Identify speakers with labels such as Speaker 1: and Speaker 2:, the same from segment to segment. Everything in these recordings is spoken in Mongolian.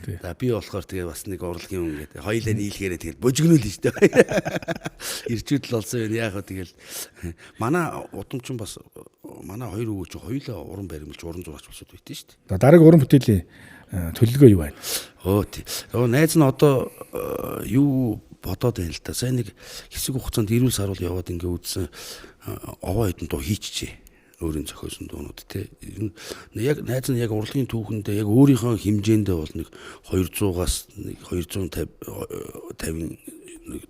Speaker 1: За би болохоор тэгээ бас нэг урлагийн хүн гэдэг хоёлаа нийлхээрээ тэгэл божигнул нь шүү дээ. Ирчүүдл болсон юм яг хөө тэгэл манай удамчин бас манай хоёр өвөө чи хоёлаа уран баримлж уран зураач болсод байт шүү дээ.
Speaker 2: Дараагийн уран бүтээлийн төлөвлөгөө юу байна?
Speaker 1: Тий. Найз нь одоо юу бодоод байна л та. Сайн нэг хэсэг хугацаанд эрүүл саруул яваад ингээ үзсэн овоо хэдэн дуу хийчихжээ. Өөрийн зохиосон дуунууд те. Яг найз нь яг урлагийн түүхэндээ яг өөрийнхөө хэмжээндээ бол нэг 200-аас нэг 250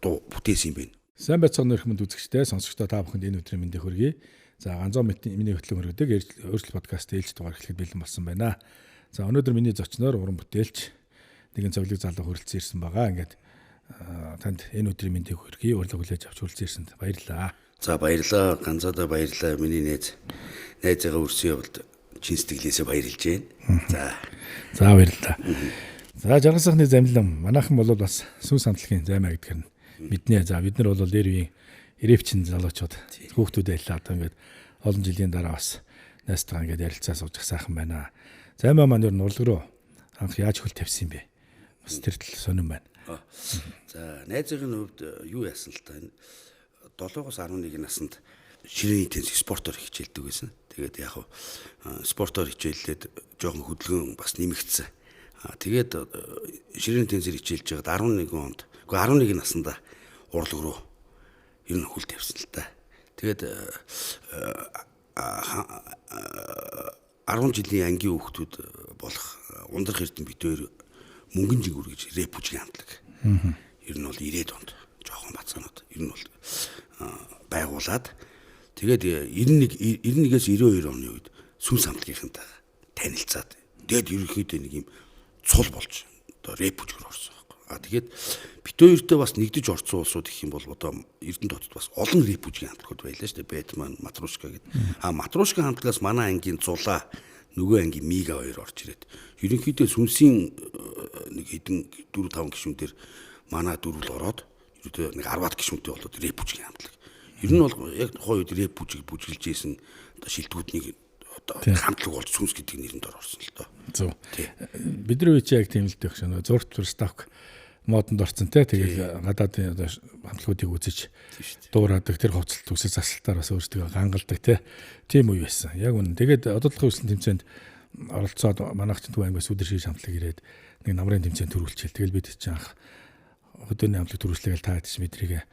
Speaker 1: дуу бүтээсэн юм байна.
Speaker 2: Сайн байцгаана өрх мэнд үзэгчтэй сонсогчдоо та бүхэнд энэ өдрийн мэндийг хүргэе. За ганцоо миний хөтлөн өргөдөг өөрчлөлт подкаст ээлж дугаар эхлэхэд бэлэн болсон байна. За өнөөдөр миний зочноор уран бүтээлч нэгэн цовлог залуу хүрэлцэн ирсэн байгаа. Ингээд танд энэ өдрийн мэндийг хүргэе. Урилга хүлээж авч хүрэлцэн ирсэнд баярлалаа.
Speaker 1: За баярлалаа. Ганцаадаа баярлалаа. Миний найзаагаа өрсөн явалд чин сэтгэлээсээ баярлж байна.
Speaker 2: За баярлалаа. За жаргал сайхны замлан манайхан бол бас сүн самтлагийн займаа гэдгээр нь мэднэ. За бид нар бол дээр үеийн ирээвчин залуучууд хүүхдүүд байлаа. Одоо ингээд олон жилийн дараа бас найзтайгаа ингээд ярилцаа сууж сайхан байна. Займаа маань ер нь урлаг руу анх яаж хөл тавьсан юм бэ? Бас тэр тал сонирн байна.
Speaker 1: За найзын хувьд юу яасан л та энэ 7-оос 11 наснд ширээний теннис спортоор хичээлдэг байсан. Тэгээд яг спортоор хичээллээд жоохон хөдөлгөөн бас нэмэгдсэн. Тэгээд ширээний теннисээр хичээлж байгаад 11 онд, үгүй 11 наснда урлаг руу ер нь хөл тавьсан л та. Тэгээд 10 жилийн ангийн хүүхдүүд болох ундрах эрдэнэ бит өөр мөнгөн жигүр гэж рэп бүжгийн хамтлаг. Ер нь бол 90-ад онд жоохон бацгаанууд ер нь бол байгуулад тэгээд 91-ээс 92 оны үед сүн самтлагийнхантай танилцаад тэгээд ерөнхийдөө нэг юм цул болж одоо рэп бүжгөр орсон байхгүй. Тэгээд бит хоёртой бас нэгдэж орсон улсууд их юм бол одоо Эрдэнэ хотод бас олон рэп бүжгийн хамтлагууд байлаа шүү дээ. Бэтмен, Матрушка гэдэг. Матрушка хамтлагаас манай ангийн Зулаа нөгөө ангийн Мига хоёр орж ирээд ерөнхийдөө сүнсийн нэг хэдэн 4-5 гишүүнээр манай дөрвөл ороод ерөөдөө нэг 10-аад гишүүнтэй болоод рэп бүжгийн хамтлаг. Ер нь бол яг тухайн үед рэп бүжиглж ийсэн одоо шилдэгүүдний одоо хамтлаг болж сүнс гэдэг нэрэнд орсон л доо.
Speaker 2: Зөв. Бидний үеч яг тийм л дэх шнэ. Зурт ставк модонд орсон те. Тэгээд гадаадын одоо хамтлагуудыг үзэж дуурайдаг тэр хувцалт үсэл засалтаар бас өөрсдөө гангалдаг те. Тийм үе байсан. Яг үнэ. Тэгээд одоодлогын үсэлт тэмцээнд оролцоод манайх ч Төв ангиас үдэр шиш хамтлаг ирээд нэг намрын тэмцээнд төрүүлчихэл. Тэгэл бид чинь анх өдөөний хамтлаг төрүүлсээл таад чи бидрийг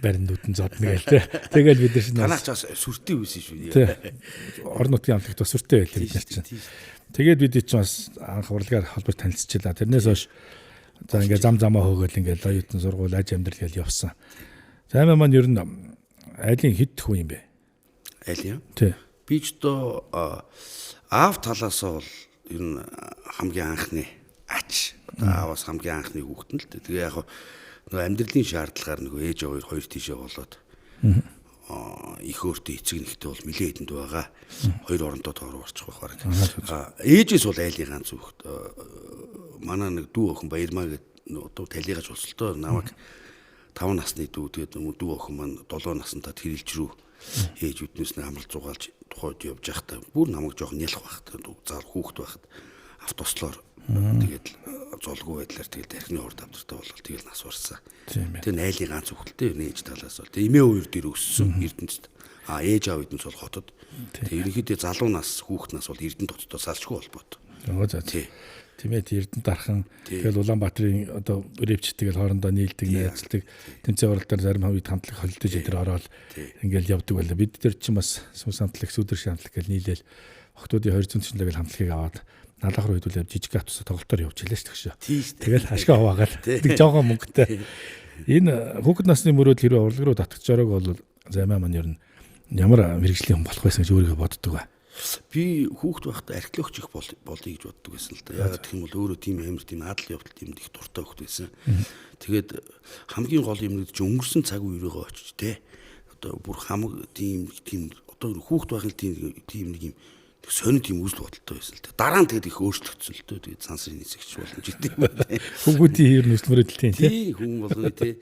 Speaker 2: барин нүдэн зодно гээл те. Тэгэл бид нар
Speaker 1: танаач бас сүртэй үйсэн шүү.
Speaker 2: Орон нутгийн хамтлагт бас сүртэй байлаа бид нар чинь. Тэгээд бид чинь бас анх урлагаар холбож танилцчихлаа. Тэрнээс хойш за ингээ замаа хөөгөл ингээл оюутан сургууль аж амьдрал гээл явсан. Займаа маань ер нь айлын хэд хүн юм бэ?
Speaker 1: Айл юм?
Speaker 2: Тий.
Speaker 1: Би ч доо аав талаасаа бол ер нь хамгийн анхны ач. Ааваас хамгийн анхны хүүхэд нь л. Тэгээ яг нөгөө амьдралын шаардлагаар нөгөө ээж хоёр тийшээ болоод их өөртөө эцэг нэгтэй бол нэлээд хэдэнд байгаа. Хоёр оронтой тоор орчих байх баг. Ээжээс бол айлын ганц хүүхэд. Манай нэг дүү охин Баярмаа гэдэг одоо талигаж болсолтоо намайг 5 насны дүү тэгээд дүү охин маань 7 наснда тэрэлж рүү ээж үднээс нь амрал зугаалж тухайд явж байхдаа бүр намайг жоохон нялх байхдаа заал хүүхэд байхад автослоор тэгээд золгүй байдлаар тэгээд дархны урд авдартай болол тэгээд нас барсан. Тэгээд айлын ганц хүүхэдтэй ээж талаас бол тэгээд эмээ хоёр дээр өссөн Эрдэнэт. Ээж аав эдэнс бол хотод. Тэгээд ерөнхийдөө залуу нас хүүхэд нас бол Эрдэнэ хоттой салшгүй холбоотой.
Speaker 2: Тийм ээ Эрдэнэт дархан тэгэл Улаанбаатарын одоо рэпч тэгэл хоорондоо нийлдэг найзлдаг тэмцээн уралдаар зарим хувьд хамтлаг холдож идэр ороод ингээл явдаг байлаа. Бид тэр чинь бас сүнс хамтлаг сүдэр хамтлаг гэл нийлээл охтуудын 200 төрлөг хамтлагийг аваад налах руу хөдөлөв жижиг автобусаар тоглолтоор явж хэлээ шүү дээ. Тэгэл хашгаа хуваагаад тэг жоохон мөнгөтэй. Энэ хүүхэд насны мөрөөдөл хэрэг урлаг руу татгаж ороог бол займаа маань ер нь ямар мэрэгжлийн хүн болох байсан гэж өөрийгөө боддог ба.
Speaker 1: Би хүүхэд байхдаа археологч их болъё гэж боддог байсан л да. Яг гэх юм бол өөрөө тийм амар тийм адал явдал тийм их дуртай хүүхэд байсан. Тэгээд хамгийн гол юм нь чинь өнгөрсөн цаг үеийгөө очиж те. Одоо бүр хамаг тийм одоо хүүхэд байхын тийм нэг юм сонир тийм үзэл бодолтой байсан л да. Дараа нь тэгээд их өөрчлөгдсөн л дөө. Тэгээд сансрын нисэгч боломж идэв байна.
Speaker 2: Хүүхдийн ер нь өсмөрөдөл тийм
Speaker 1: тий хүн болгоно тий.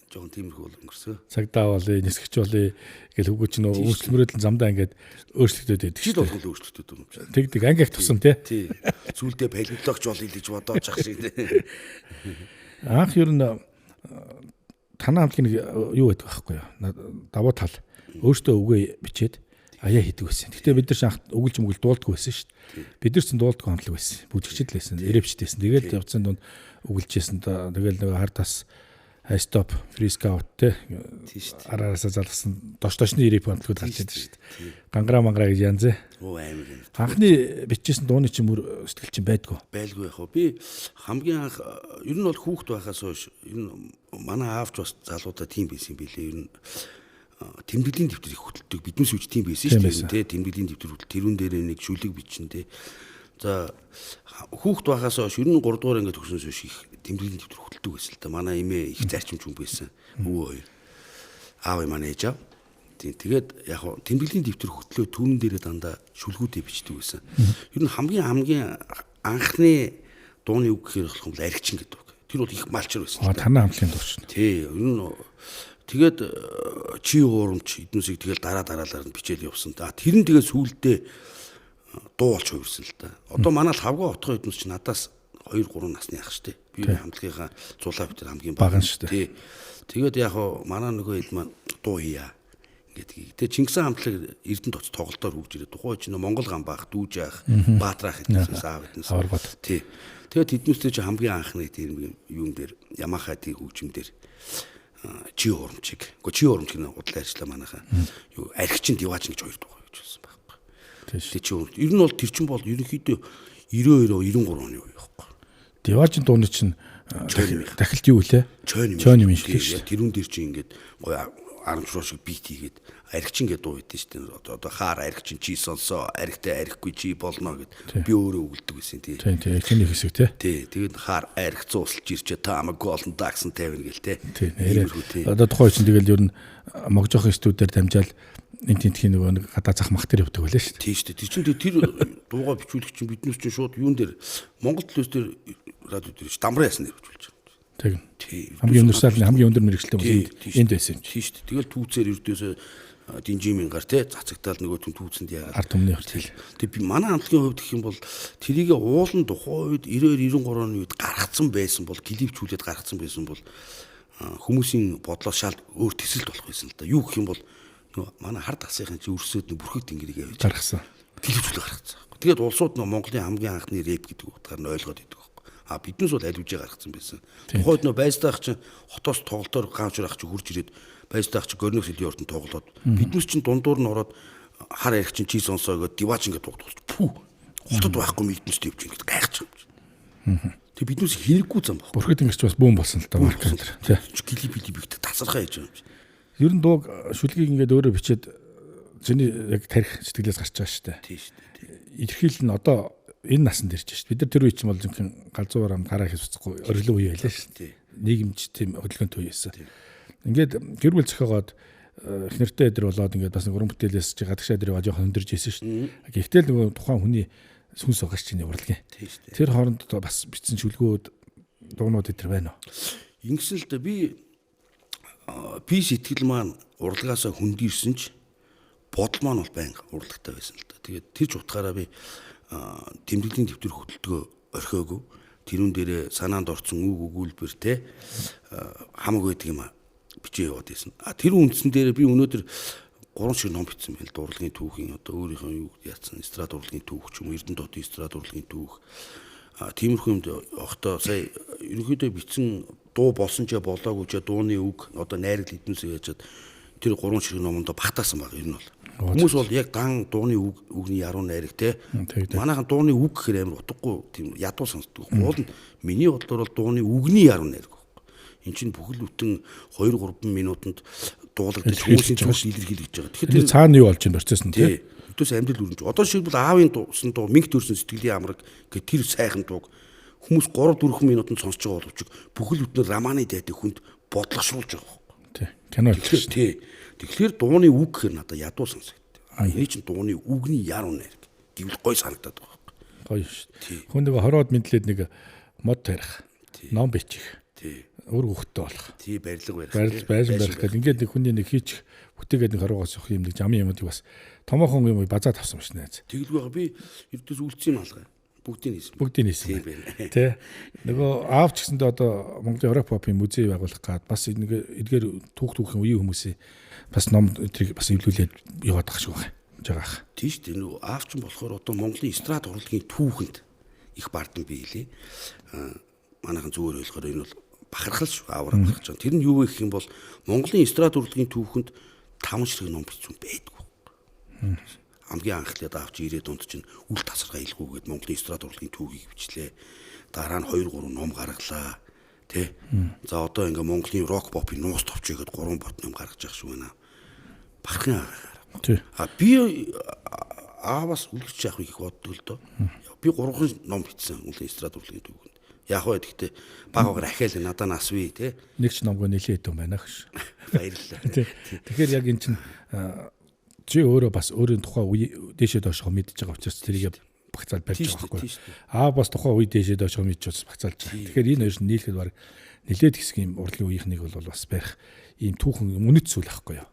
Speaker 1: Жохон тиймэрхүү бол өнгөрсөн.
Speaker 2: Цагдаа болъё, нисгч болъё гэл хөвгөч нөө үйлчлэмрэл замдаа ингээд өөрчлөгдөд байдаг.
Speaker 1: Жил болгон өөрчлөгдөд юм чинь.
Speaker 2: Тэгдэг ангих тусам тий.
Speaker 1: Зүйлдээ палеонтологч болъё гэж бодож ах шиг тий.
Speaker 2: Анх ер нь танаа хамтлагийн юу байдаг байхгүй юу? Давуу тал. Өөртөө үгээ бичээд аяа хийдэг байсан. Гэхдээ бид нар анх өгүүлж мөгөл дуулдаг байсан шүү дээ. Бид нар ч дуулдаг хамтлаг байсан. Бүжигчд л байсан. Ирээвчтэйсэн. Тэгээд явцсан дунд өгүүлжсэн. Тэгэл нэг хардас Stop Free Scout те араасаа залгасан дош-дошны ирээп хамтлагууд гарч ирсэн шүү дээ. Гангара мангара гэж янз.
Speaker 1: Оо амар юм.
Speaker 2: Анхны бичсэн дууны чинь мөр сэтгэл чинь байдгүй.
Speaker 1: Байлгүй яг хөө. Би хамгийн анх ер нь бол хүүхэд байхаас хойш ер нь манай аавч бас залуудаа тийм байсан юм билээ. Ер нь тэмдэглэлийн дэвтэр их хөтэлдэг. Биднээс үуч тийм байсан шүү дээ. Тэ тэмдэглэлийн дэвтэр хөтөл тэрүүн дээрээ нэг шүлэг бичин тэ. За хүүхэд байхаас хойш ер нь 3 дугаар ингээд төгснөөс хойш их тэмдэглэлийн дэвтэр хөтэлдэг байсан л да. Манай эмээ их зарчимч хүн байсан. Өвөө хоёр. Аав манай ээж аав. Тэгээд яг хоо тэмдэглэлийн дэвтэр хөтлөө түүнэн дээрээ дандаа шүлгүүдээ бичдэг байсан. Ер нь хамгийн анхны дууны үг гэхээр бол аригчин гэдэг үг. Тэр бол их малчир байсан.
Speaker 2: Танаа хамтлагийн дууч.
Speaker 1: Тий, ер нь тэгээд чи уурамч эднүсийг тэгэл дараалал нь бичээд явсан. Тэр нь тэгээд сүүлдээ дуу болж хувирсан л да. Одоо манай л хавгаа отгоо эднүс чи надаас 2 3 насны ах штэ. Би хамтлагийнхаа зулаа битэр хамгийн
Speaker 2: бага штэ.
Speaker 1: Тий. Тэгээд яг манай нөгөө хэд маань дуу хийя гэдэг. Тэгээ Чингис хаан хамтлаг Эрдэнэ тоц тоглолтоор хөгж ирээд тухай чинь Монгол ган баах, Дүүж аах, Баатраах гэдгээс аав гэдгээс. Тий. Тэгээд тэднүүстэй чи хамгийн анхны тийм юун дээр Ямахадын хөгжимдэр чи урамчиг. Гэхдээ чи урамч гэнэ удлаа ярьчлаа манайхаа. Юу архичин дивааж гэж 2 дугаар гэж хэлсэн байхгүй. Тий чи урамч. Ер нь бол тэр чин бол ерөнхийдөө 92 93 оны үе байхгүй.
Speaker 2: Диваажин дууны чинь дахилт юу вэ? Чойн юм шиг шүү.
Speaker 1: Тэрүүн дээр чи ингээд гоё арамчруу шиг бит хийгээд архичин гэдэг дуу байдсан шүү дээ. Одоо хаар архичин чи сонсоо, архитай архигүй чи болно гэд би өөрөө өгүүлдэг байсан тий.
Speaker 2: Тий, архины хэсэг тий.
Speaker 1: Тий, тэгээд хаар архи зуусалж ирчээ таамаг голдон дагсан тавина гэл тий.
Speaker 2: Тий. Одоо тухайн чинь тэгэл ер нь могжоох студиудаар дамжаал энэ тентхийн нөгөө нэг гадаа зах мах дээр явдаг байлаа шүү дээ.
Speaker 1: Тий шүү дээ. Тэр чинь тэр дуугаа бичүүлэх чинь биднээс чинь шууд юун дээр Монгол төлөөс дээр радио дээр дамраа ясна дээр бичүүлж байгаа.
Speaker 2: Тэг. Хамгийн өндөр хамгийн өндөр мэрэгчлээ бол энд байсан юм.
Speaker 1: Тий шүү дээ. Тэгэл түүцээр ердөөсөө динжимийн гар тий цацагтаал нөгөө түүцэнд яагаад
Speaker 2: ард түмний хүртэл.
Speaker 1: Тэг би манай хамтлагийн хувьд гэх юм бол тэрийг уулан тухайн үед 90 93 оны үед гаргацсан байсан бол клипчүүлээд гаргацсан байсан бол хүмүүсийн бодлоос шал өөр төсөлт болох байсан л да. Юу гэх юм бол манай хард асыхын чи өрсөд бүрхэг тэнгэрийг явж
Speaker 2: гаргасан.
Speaker 1: Клипчүүлээ гаргацсан. Тэгээд улсууд Монголын хамгийн анхны рэп гэдэг утгаар нь ойлгоод идэг байхгүй. Биднээс бол аль үжээ гаргацсан байсан. Тухайд нөө байстаах чинь хотоос тоглолтоор гаамчрах чи хурж ирээд байстаах чи горноос хөлийн ордон тоглоод биднээс чинь дундуур нь ороод хар ярих чинь чи сонсоо гэдэг дивааж ингээд дугдуулж пүү хотод байхгүй мэднэс дэвж ингээд гайхаж байгаа юм. Тэг биднээс хэрэггүй зам баг.
Speaker 2: Бүрхэд ингэж бас бүүн болсон л да маркер.
Speaker 1: Тий. Клип бигт тасархаа хийж байгаа юм.
Speaker 2: Ер нь дууг шүлгийг ингээд өөрөө бичээд зөний яг тарих сэтгэлээс гарч байгаа шүү дээ.
Speaker 1: Тий шүү дээ.
Speaker 2: Илэрхийл нь одоо энэ насанд ирж шүү дээ. Бид нар тэр үе чинь бол зөвхөн галзуур ам гараа хийсцэхгүй орилон үе байлаа шүү дээ. Нийгэмч тийм хөдөлгөөнт үе байсан. Ингээд гэр бүл зохиогоод их нэртэй өдр болоод ингээд бас нэг уран бүтээлээс чи гадагшаа өдрөө жоохон өндөрж ийсэн шүү дээ. Гэхдээ л нөгөө тухайн хүний сүнс угаас чинь урлагийн. Тэр хооронд бас бичсэн шүлгүүд дуунууд өдр байна уу?
Speaker 1: Ингэсэн л да би сэтгэл маань урлагаасаа хөндөрсөн ч бодол маань бол байнга урлагтай байсан л да. Тэгээд тэр ч утгаараа би тэмдэглэлийн дэвтэр хөтөлтгөө орхиогүй. Тэрүүн дээрээ санаанд орсон үг өгүүлбэр те хамаг байдаг юм бичээ яваад байсан. Тэр үндсэн дээр би өнөөдөр 3 шиг ном бичсэн байл дурлагын түүхийн одоо өөрийнхөө юу яатсан эстрад дурлагын түүх ч юм уу Эрдэнэ дотын эстрад дурлагын түүх тиймэрхүү юмд огтоо сая ерөнхийдөө бичсэн дуу болсон ч болоогүй ч дууны үг одоо найрал эднүсээ яжаад тэр 3 шиг номонд багтаасан баг ер нь бол хүмүүс бол яг дан дууны үгний яруу найраг те манайхан дууны үг гэхээр амар утгагүй тийм ядуу сонсдог. Уул нь миний бодлоор бол дууны үгний яруу найраг. Эн чинь бүхэл бүтэн 2 3 минутанд дуулагдаж хүмүүсийн зүйлс илэрхийлж байгаа.
Speaker 2: Тэгэхээр цаана юу болж байна процесс нь тийм.
Speaker 1: Өдөөс амьдрал үрнж. Одоо шиг бол аавын дуусан дуу мэнх төрсөн сэтгэлийн амраг гэх тэр сайхан дууг хүмүүс 3 4 минутанд сонсож байгаа боловч бүхэл бүтэн романы дайдаг хүнд бодлогошруулж байгаа.
Speaker 2: Тийм. Кино л
Speaker 1: тийм. Тэгэхээр дууны үг гэхээр надад ядуу сонсогддог. Энэ чинь дууны үгний яруу найраг. Гэвэл гой санагдаад байгаа байхгүй.
Speaker 2: Гоё шүү дээ. Хүн нэг хороод мэдлээд нэг мод тарих, ном бичих. өөр хөхтэй болох.
Speaker 1: Тий барилга
Speaker 2: Байж барих гэдэг. Ингээд нэг хүний нэг хийчих бүтээгээд нэг хорвоогоос явах юм нэг жамын юмудыг бас томоохон юм базаад авсан байна нэ.
Speaker 1: Тэгэлгүй би ердөөс үлдсэн юм алгаа.
Speaker 2: Бүгдийн хийсэн. Тэ. Нөгөө аав ч гэсэндээ одоо Монголын Европ попын музей байгуулах гээд бас эдгээр түүхийн үеийн хүмүүсийн бас ном тэрийг бас эвлүүлээд яваад байгаа шүү байгаа.
Speaker 1: Тийм шүү дээ. Нөгөө аав ч болохоор одоо Монголын эстрад урлагийн түүхэнд их бардам биелээ. Манайхан зүгээр ойлгохоор энэ бол бахархал шүү. Аавар бахархаж байгаа. Тэр нь юу вэ гэх юм бол Монголын эстрад урлагийн түүхэнд 5 ширхэг ном бичсэн байдгүй. Хамгийн анхлаад авч ирээд дунд чинь үл тасархай илгүүгээд Монголын эстрад урлагийн түүхийг бичлээ. Дараа нь 2 3 ном гаргалаа. Тэ. За одоо ингээ Монголын рок попын нуус товч игээд 3 бот ном гаргаж явах шүү байна. Бахархын.
Speaker 2: Тий.
Speaker 1: Би аавас үлгэж явах их боддог л доо. Би 3 ном бичсэн Монголын эстрад урлагийн түүхэнд. Яг хөө гэхдээ багаар ахаал надаа нас бий те.
Speaker 2: Нэг ч номгоо нэлээд юм байна гэж.
Speaker 1: Баярлалаа.
Speaker 2: Тэгэхээр яг эн чинь чи өөрөө бас өөрийн тухайн үе дээшээ доошоо мэдж байгаа учраас тэрийг багцаал барьж байгаа байхгүй. Бас тухайн үе дээшээ доошоо мэдж бас багцаалж байгаа. Тэгэхээр энэ хоёр нь нийлэхэд баг нэлээд хэсэг юм урлагийн үеийнхнийг бол бас барих ийм түүхэн үнэт зүйл байхгүй юу.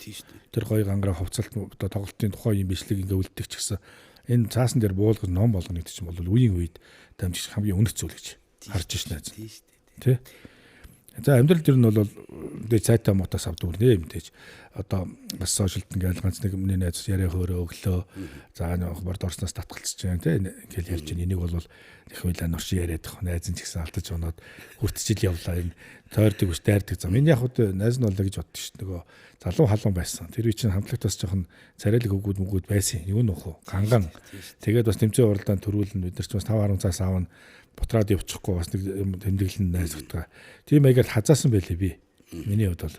Speaker 2: Тэр гоё гангараа хувцалт одоо тоглолтын тухайн юм бичлэг ингээ үлддэг ч гэсэн энэ цаасан дээр буулгаж ном болгоно гэдэг чинь бол үеийн үед дамжиж хамгийн үнэт зүйл гэж харж шнэ. Тэ. За амьдрал дээр нь бол цайтай мотоос авдаг нэ мэдээж одоо бас сошиалт ингээл ганц нэг өмнө найз яриа хөөрөө өглөө за нэг борд орсноос татгалцж байгаа те ингээл ярьж байна. Энийг бол их хуйлаа нурш яриад их найз нь ч гэсэн алдаж оноод хүртчил явлаа энэ тойрдог биш дайрдаг зам. Энэ яг хөө найз нь болоо гэж боддоо шүү. Нөгөө залуу халуун байсан. Тэр үе чинь хамтлагтаас жоохон царайлаг өгүүд байсан. Юу нөх вэ? Ганган. Тэгээд бас тэмцээн уралдаанд төрүүлэн бид нар ч бас 5-10 цаас аавна бутраад явчихгүй бас нэг тэмдэглэн найз утгаа. Тийм аягаар хазаасан байлээ би. Миний хувьд бол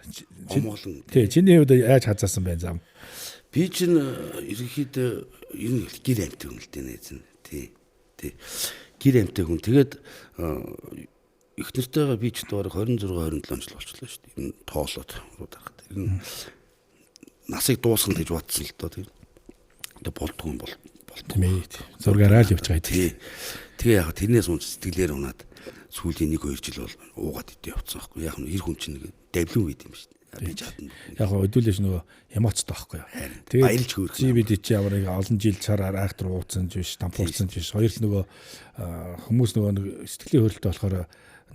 Speaker 2: тий чиний хувьд яаж хазаасан байна зам.
Speaker 1: Би чинь ерөнхийдөө ер нь гэр амт хүн л дээ нэ. Тий. Гэр амт хүн. Тэгээд их нартайгаа би ч доор 26 27 жил болчихлоо шүү дээ. Энэ тоолоод дарахад. Ер нь насыг дуусгах гэж бодсон л доо тийм. Тэгээд болдгүй юм бол
Speaker 2: болтгүй. Зургаараа л явж байгаа тий.
Speaker 1: Тэгээ яг тэрнээс унц сэтгэлээр унаад сүүлийн 1-2 жил бол уугаад идэ явцсан байхгүй. Яг нь эр хүн чинь нэг давлин үед юм шүү дээ. Би чадна.
Speaker 2: Яг өдөлж нөгөө эмоцтой байхгүй юу.
Speaker 1: Тэгээ баярлж хөөрөх.
Speaker 2: бид чи ямар нэг олон жил цараар айхтар ууцсан биш, тампуурсан биш. Хоёр л нөгөө хүмүүс нөгөө нэг сэтгэлийн хөрөлтөй болохоор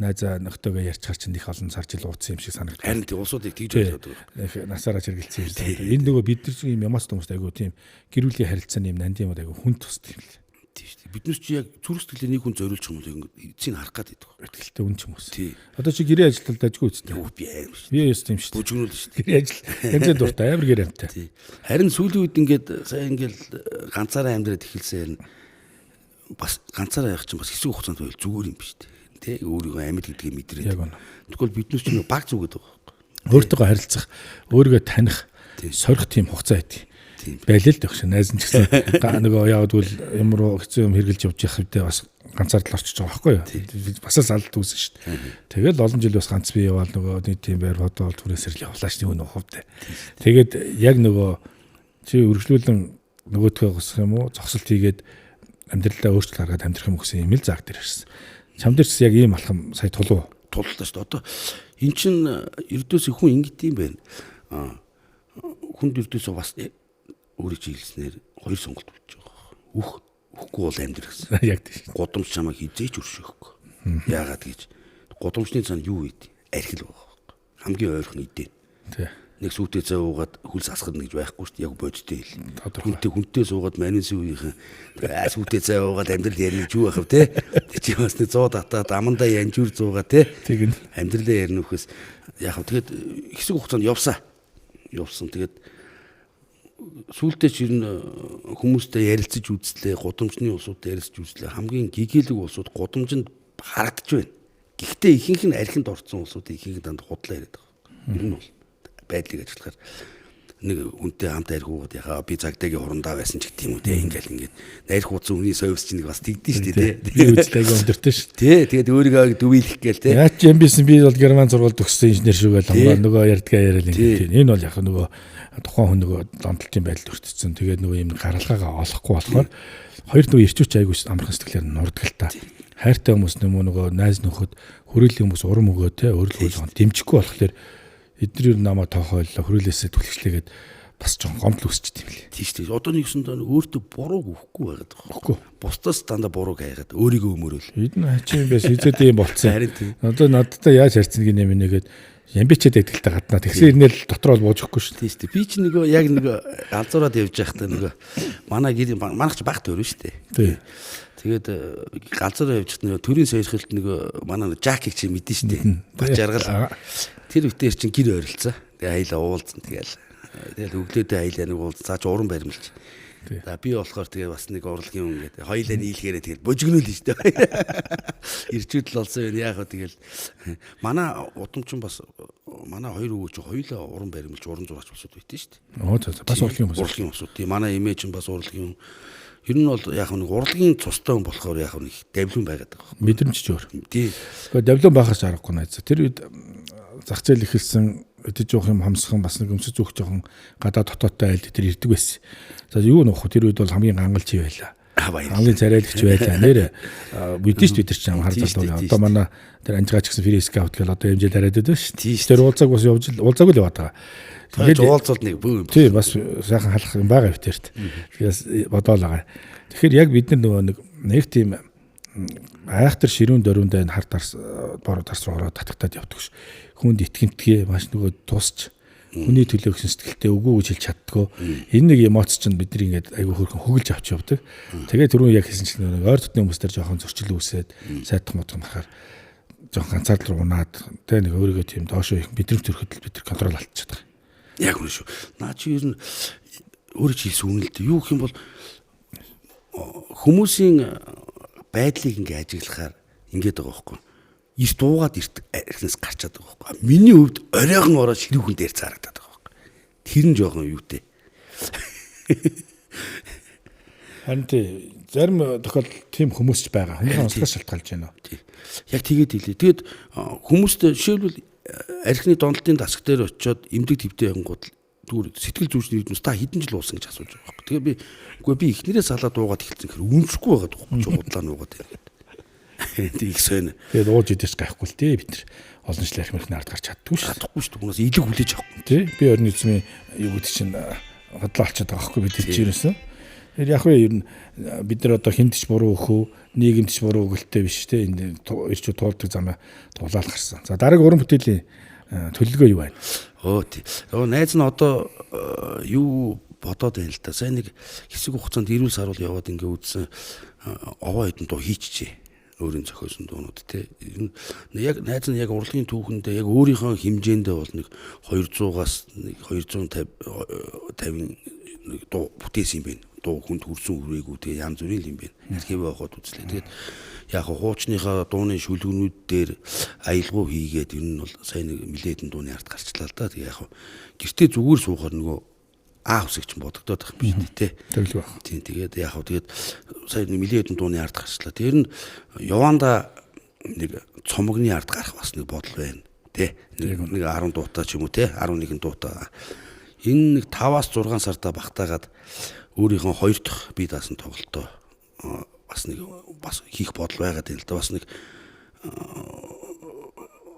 Speaker 2: найзаа нөхдөөгөө ярьчихар чинь их олон сар жил ууцсан юм шиг санагдав.
Speaker 1: Харин тий улсуудыг тэгж боддог.
Speaker 2: Насаараа чиргэлцсэн юм. Энэ нөгөө бид нар чинь юм эмоцтой хүмүүс айгу тийм гэр бүлийн харилцааны юм нандин юм айгу хүн тусдаг юм л.
Speaker 1: Биднес чи яг зүрх сэтгэлээ нэг хүн зориулж юм бол эцсийг харах гээд байдаг.
Speaker 2: Ихтэй үн ч хүмүүс. Одоо чи гэрээ ажилтнууд ажгүй үстэй.
Speaker 1: Би аим шүү.
Speaker 2: Би яс тийм шүү.
Speaker 1: Бүжгнүүл шүү.
Speaker 2: Гэрээ ажил. Янзын дуртай амар гэрээ амтай.
Speaker 1: Харин сүүлийн үед ингээд сая ингээд ганцаараа амьдраад эхэлсэн бас ганцаараа явах чинь бас хэсэг хугацаанд байл зүгээр юм биш үү? Тэ өөрийгөө амьд гэдгийг мэдрээд. Тэгвэл биднес чи баг зүгээд байгаа.
Speaker 2: Өөртөөгөө харилцах, өөрийгөө таних, сорих тийм хугацаа байдаг. Байлээ л дэгш найз нь ч гэсэн нөгөө яавдвал ямар хэцүү юм хэрглэж явж явах хэвдээ бас ганцаар л орчиж байгаа байхгүй юу. Басаас алд үүсэн шүү дээ. Тэгэл олон жил бас ганц би яваал нөгөө нэг тийм байр хотоо түрээсэр л явлаа шүү нөгөө хувьд. Тэгээд яг нөгөө чи үргэлжлүүлэн нөгөөдхөө госох юм уу зогсолт хийгээд амьдралаа өөрчлөлт гаргаад амьдрах юм гэсэн юм л зааг дээр ирсэн. Чам дээрс яг ийм алхам сая туллаа шүү дээ. Одоо эн чин ердөөс хүн ингэдэм юм байна. Хүнд ердөөсөө бас өөрийг жилснээр 2 сонголт өгч байгаа. Үхгүй бол амьдрах гэсэн. Яг тийм. Гудамж чамайг хизээч өршөөхгүй. Яагаад гэж. Гудамжны цаана юу ийд? Архил байгаа. Хамгийн ойрхон идэ. Тий. Нэг сүйтэй цай уугаад хөлс асгарна гэж байхгүй шүү дээ. Яг бодтой хэл. Хүнтэй суугаад манис үеийнхэн сүйтэй цай уугаад амьдрал ярина гэж юу байх вэ те? Чи бас нэг 100 татаад амандаа янжуур зуугаа те. Тэгнь. Амьдралаа ярина үхээс яг тэгээд хэсэг хугацаанд явсан. Тэгээд сүүлдээ ч ер нь хүмүүстэй ярилцаж үзлээ, гудамжны улсуудтай ярилцаж үзлээ. Хамгийн гэгээлэг улсууд гудамжинд харагдаж байна. Гэхдээ ихэнх нь архинд орцсон улсуудын ихэнх данд худлаа яриад байгаа. Ер нь бол байдлыг ажиллахаар нэг үнтэй хамт архиугаад яхаа би цагдаагийн хурандаа байсан ч гэх юм уу те ингээл найр хуудсан хүний совс чинь бас тэгдэж штэ те. Тэгээ үзлээгээ өндөртөө штэ.
Speaker 1: Тий, тэгээд өөрийгөө дүвийлэх гээл те.
Speaker 2: Яаж юм бисэн би бол герман сургуульд төгссөн инженер шүү гээл нөгөө ярьдгаа яриад ингээд. Энэ бол яг нөгөө тухайн хүн нөгөө донтолтын байдал өртсөн. Тэгээд нөгөө юм гаргалгаагаа олохгүй болохоор хоёр нөгөө ирчүүч айгуу амархан сэтгэлээр нурдаг л та. Хайртай хүмүүс нөгөө найз нөхөд хүрээлэн хүмүүс урам өгөө те өөрлөгөө дэмжихгүй болохоор эдгээр намаа тоохойлоо хүрээлээсээ түлхчлээгээд бас ч гомдол үсчихдээ юм лээ.
Speaker 1: Тийш. Одоо нэгсэн доо өөртөө бурууг өгөхгүй байгаад байгаа. Өгөхгүй. Бусдаас дандаа бурууг хайгаад өөрийгөө өмөрөөл.
Speaker 2: Эдэн хачийн байс эзэд юм болцсон. Одоо надтай яаж харьцсан гинэ юм нэгээд ямбичээд байдагтай гаднаа тэгсэн ирнэл дотор бол бууж өгөхгүй шүү.
Speaker 1: Тийш. Би ч нөгөө яг нөгөө галзуураад явж байхдаа нөгөө манайх ч багт өрөө шүү дээ. Тэгээд галзуураа явж байхдаа нөгөө төрийн сойрхолд нөгөө манай Жакийг чи мэдэн шүү дээ. Баг жаргал. Тэр үтээр чин гэр ойролцоо. Тэгээ аяла уулзсан тэгэл. Тэгэл өглөөдөө аяла нэг уулз цааш уран баримлж. За би болохоор тэгээ бас нэг урлагийн хүн гэдэг. Хоёлаа нийлгээрээ тэгэл божигнөл нь шүү дээ. Ирчүүдл болсон юм яах вэ тэгэл. Манай удамчин бас манай хоёр өвөө чи хоёлаа уран баримлж уран зураач болсод байт шүү дээ.
Speaker 2: Оо за бас урлагийн хүмүүс.
Speaker 1: Урлагийн хүмүүс. Тийм манай эмээ чинь бас урлагийн хүн. Ер нь бол яг нэг урлагийн цустай хүн болохоор яг нэг давлуун байгаад байгаа.
Speaker 2: Мэдрэмж ч өөр.
Speaker 1: Тийм.
Speaker 2: Гэхдээ давлуун байхаас аргагүй найз. Тэр үед зах зээл ихэлсэн өдөж жоох юм хамсхан бас нэг өмсөж зүөх жоохон гадаа дотоодтой айл тэр ирдэг байсан. За юу нөх тэр үед бол хамгийн гангалч байла. Хамгийн царайлагч байлаа. Нэр буддист бид нар ч харж байгаа. Одоо манай тэр анжгаач гэсэн фрискаут гэл одоо хэмжээ дараад байдаг шүү. Тэр уулзаг бас уулзаагүй л яваад байгаа.
Speaker 1: Тэгээд уулзалт нэг бүү юм.
Speaker 2: Тийм бас сайхан халах юм байгаа битэрт. Тэгээс бодоолаа. Тэгэхээр яг бид нар нөгөө нэг тийм айхтар ширүүн дөрөнд энэ хар дарс бороо дарс руу ороод татагтаад явдаг ш. Хүнд итгэмтгий маш нөгөө тусч хүний төлөө гэсэн сэтгэлтэй үгүй гэж хэлж чаддгүй. Энэ нэг эмоц чинь бидний ингээд айгүй хөрхөн хөглж авч явдаг. Тэгээд түрүүн яг хэлсэн чинь нэг ойр дотны хүмүүс төр жоохон зөрчил үүсээд сайдах модон махаар жоохон ганцаард руу унаад тэ нэг өөрийгөө тийм доошоо их мэдрэмж төрөхөд бид нар контрол алдчихад байгаа.
Speaker 1: Яг үнэ шүү. Наа чи ер нь өөрөө чи хэлсэн үнэ л дээ. Юу гэх юм бол хүмүүсийн байдлыг ингээ ажиглахаар ингээд байгаа байхгүй. Эрт дуугаад эртнээс гарчаад байгаа байхгүй. Миний хувьд оройгон ороод ширүүхэн дээр цаарагдаад байгаа байхгүй. Тэр нь жоохон юутэй.
Speaker 2: Харин зарим тохиолдолд тийм хүмүүс ч байгаа. Хүмүүсийн онцлогоос шалтгаалж байна.
Speaker 1: Яг тэгээд хэлээ. Тэгээд хүмүүст жишээлбэл архины донтолтын дасаг дээр очиод эмдэг твтэй янгууд зүгээр сэтгэл зүйчний хэднээс та хэдэн жил уусан гэж асууж байгаа байхгүй. Тэгээ би эхнэрээ салаад уугаад эхэлсэн гэхээр үнсэхгүй байгаад байхгүй. Чухлаа нуугаад байна. Тэг их сонь.
Speaker 2: Тэгээд ууж идэж гайхгүй л дээ бид нар олон жил архимын ард гарч чаддгүй шүү.
Speaker 1: Чадахгүй шүү. Хүмүүс илэг хүлээж авахгүй.
Speaker 2: Тий. Би орны эзмийн юу гэдэг чинь хотлоо олчиход байгаа байхгүй бид тэр чирээсэн. Тэр яг вэ ер нь бид нар одоо хинтч буруу өхөө, нийгэмч буруу өгөлтэй биш те энэ ирчүү туулдаг замаа тулаал гарсан. За дараагийн уран бүтээлийн төлөвлөгөө юу байна?
Speaker 1: Оо тий. Найз нь одоо юу бодоод байна л та. Сайн нэг хэсэг хугацаанд эрүүл саруул яваад ингээ үзсэн овоо хэдэн дуу хийчихжээ. Өөрийн зохиосон дуунууд те. Яг найз нь яг урлагийн түүхэндээ яг өөрийнхөө хэмжээндээ бол нэг 200-аас нэг 250 дуу бүтээсэн юм байна. Дуу хүнд хүрсэн хүрээгүй тэгээ янз бүрийн юм байна. Архив авахд үзлээ. Тэгээд яг хуучныхаа дууны шүлгүүнүүд дээр аялгау хийгээд ер нь бол сайн нэг нэлээдэн дууны арт гарчлаа л да. Тэгээ яг гэртээ зүгээр суухаар нөгөө усыг ч бодогдоод байх юм биш тий.
Speaker 2: Тэглэг байх.
Speaker 1: Тийм тэгээд яг тэгээд сайн нэлээдэн дууны арт гарчлаа. Тэр нь яванда нэг цомогны арт гарах бас нэг бодол байна. Тий. Нэг 10 дуутаа ч юм уу тий 11 дуутаа. Энэ нэг 5-аас 6 сартаа багтаагаад өөрийнхөө 2 дахь бие даасан тоглолтоо бас хийх бодол байгаад байна л да. Бас нэг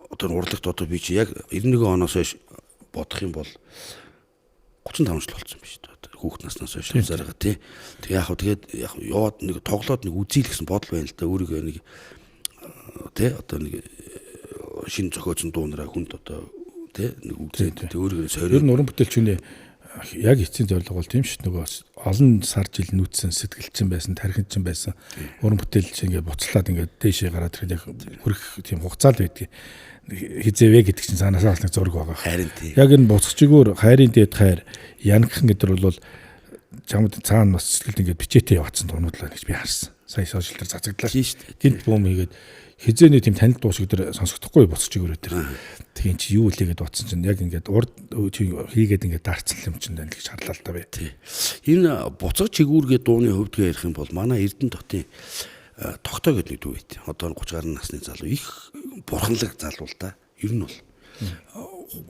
Speaker 1: одоо урлагт одоо би чи яг 91 оноос хойш бодох юм бол 35 жил болсон биш үү? Хүүхэд наснаас хойш заргаа тий. Тэгээд яваад нэг тоглоод нэг үзье гэсэн бодол байна л да. Өөрийгөө нэг тий одоо нэг шинэ зохиоцсон дуунараа хүнд одоо тий нэг үзээд өөрийгөө сориод.
Speaker 2: Ер нь уран бүтээлчний яг эцсийн зорилго бол тийм шүү. Нөгөө олон сар жил нүүцсэн сэтгэлчин байсан, тархинчин байсан. Уран бүтээлч ингээд буцлаад ингээд дээшээ гараад ирэхэд яг хөрөх тийм хугацаа л байдгийг хизээвэ гэдэг чинь цаанаасаа бас нэг зураг байгаа.
Speaker 1: Харин тий.
Speaker 2: Яг энэ буцагчигөр хайрын дээд хайр янагхан гэдэр бол чамд цаана бас сэтгэлд ингээд бичээтэй яваадсан дуунуудлаа гэж би харсан. Сая сошиал дээр цацагдлаа шүү дээ. Гинт бөөм хийгээд хизээний тийм танил дуу шиг дээр сонсогдохгүй буцагчигөр өдөр. Тийм чи юу илээгээд бодсон чинь яг ингээд урд хийгээд ингээд дарцсан юм чинь байна гэж харлаа л та бай.
Speaker 1: Тий. Энэ буцаг чигүүргээ дууны хөвд ярих юм бол манай Эрдэнэ хотын тогтоо гэдэг нэг дүү байт. Одоо 30 гаруй насны залуу их бурханлаг залуу л да. Ер нь бол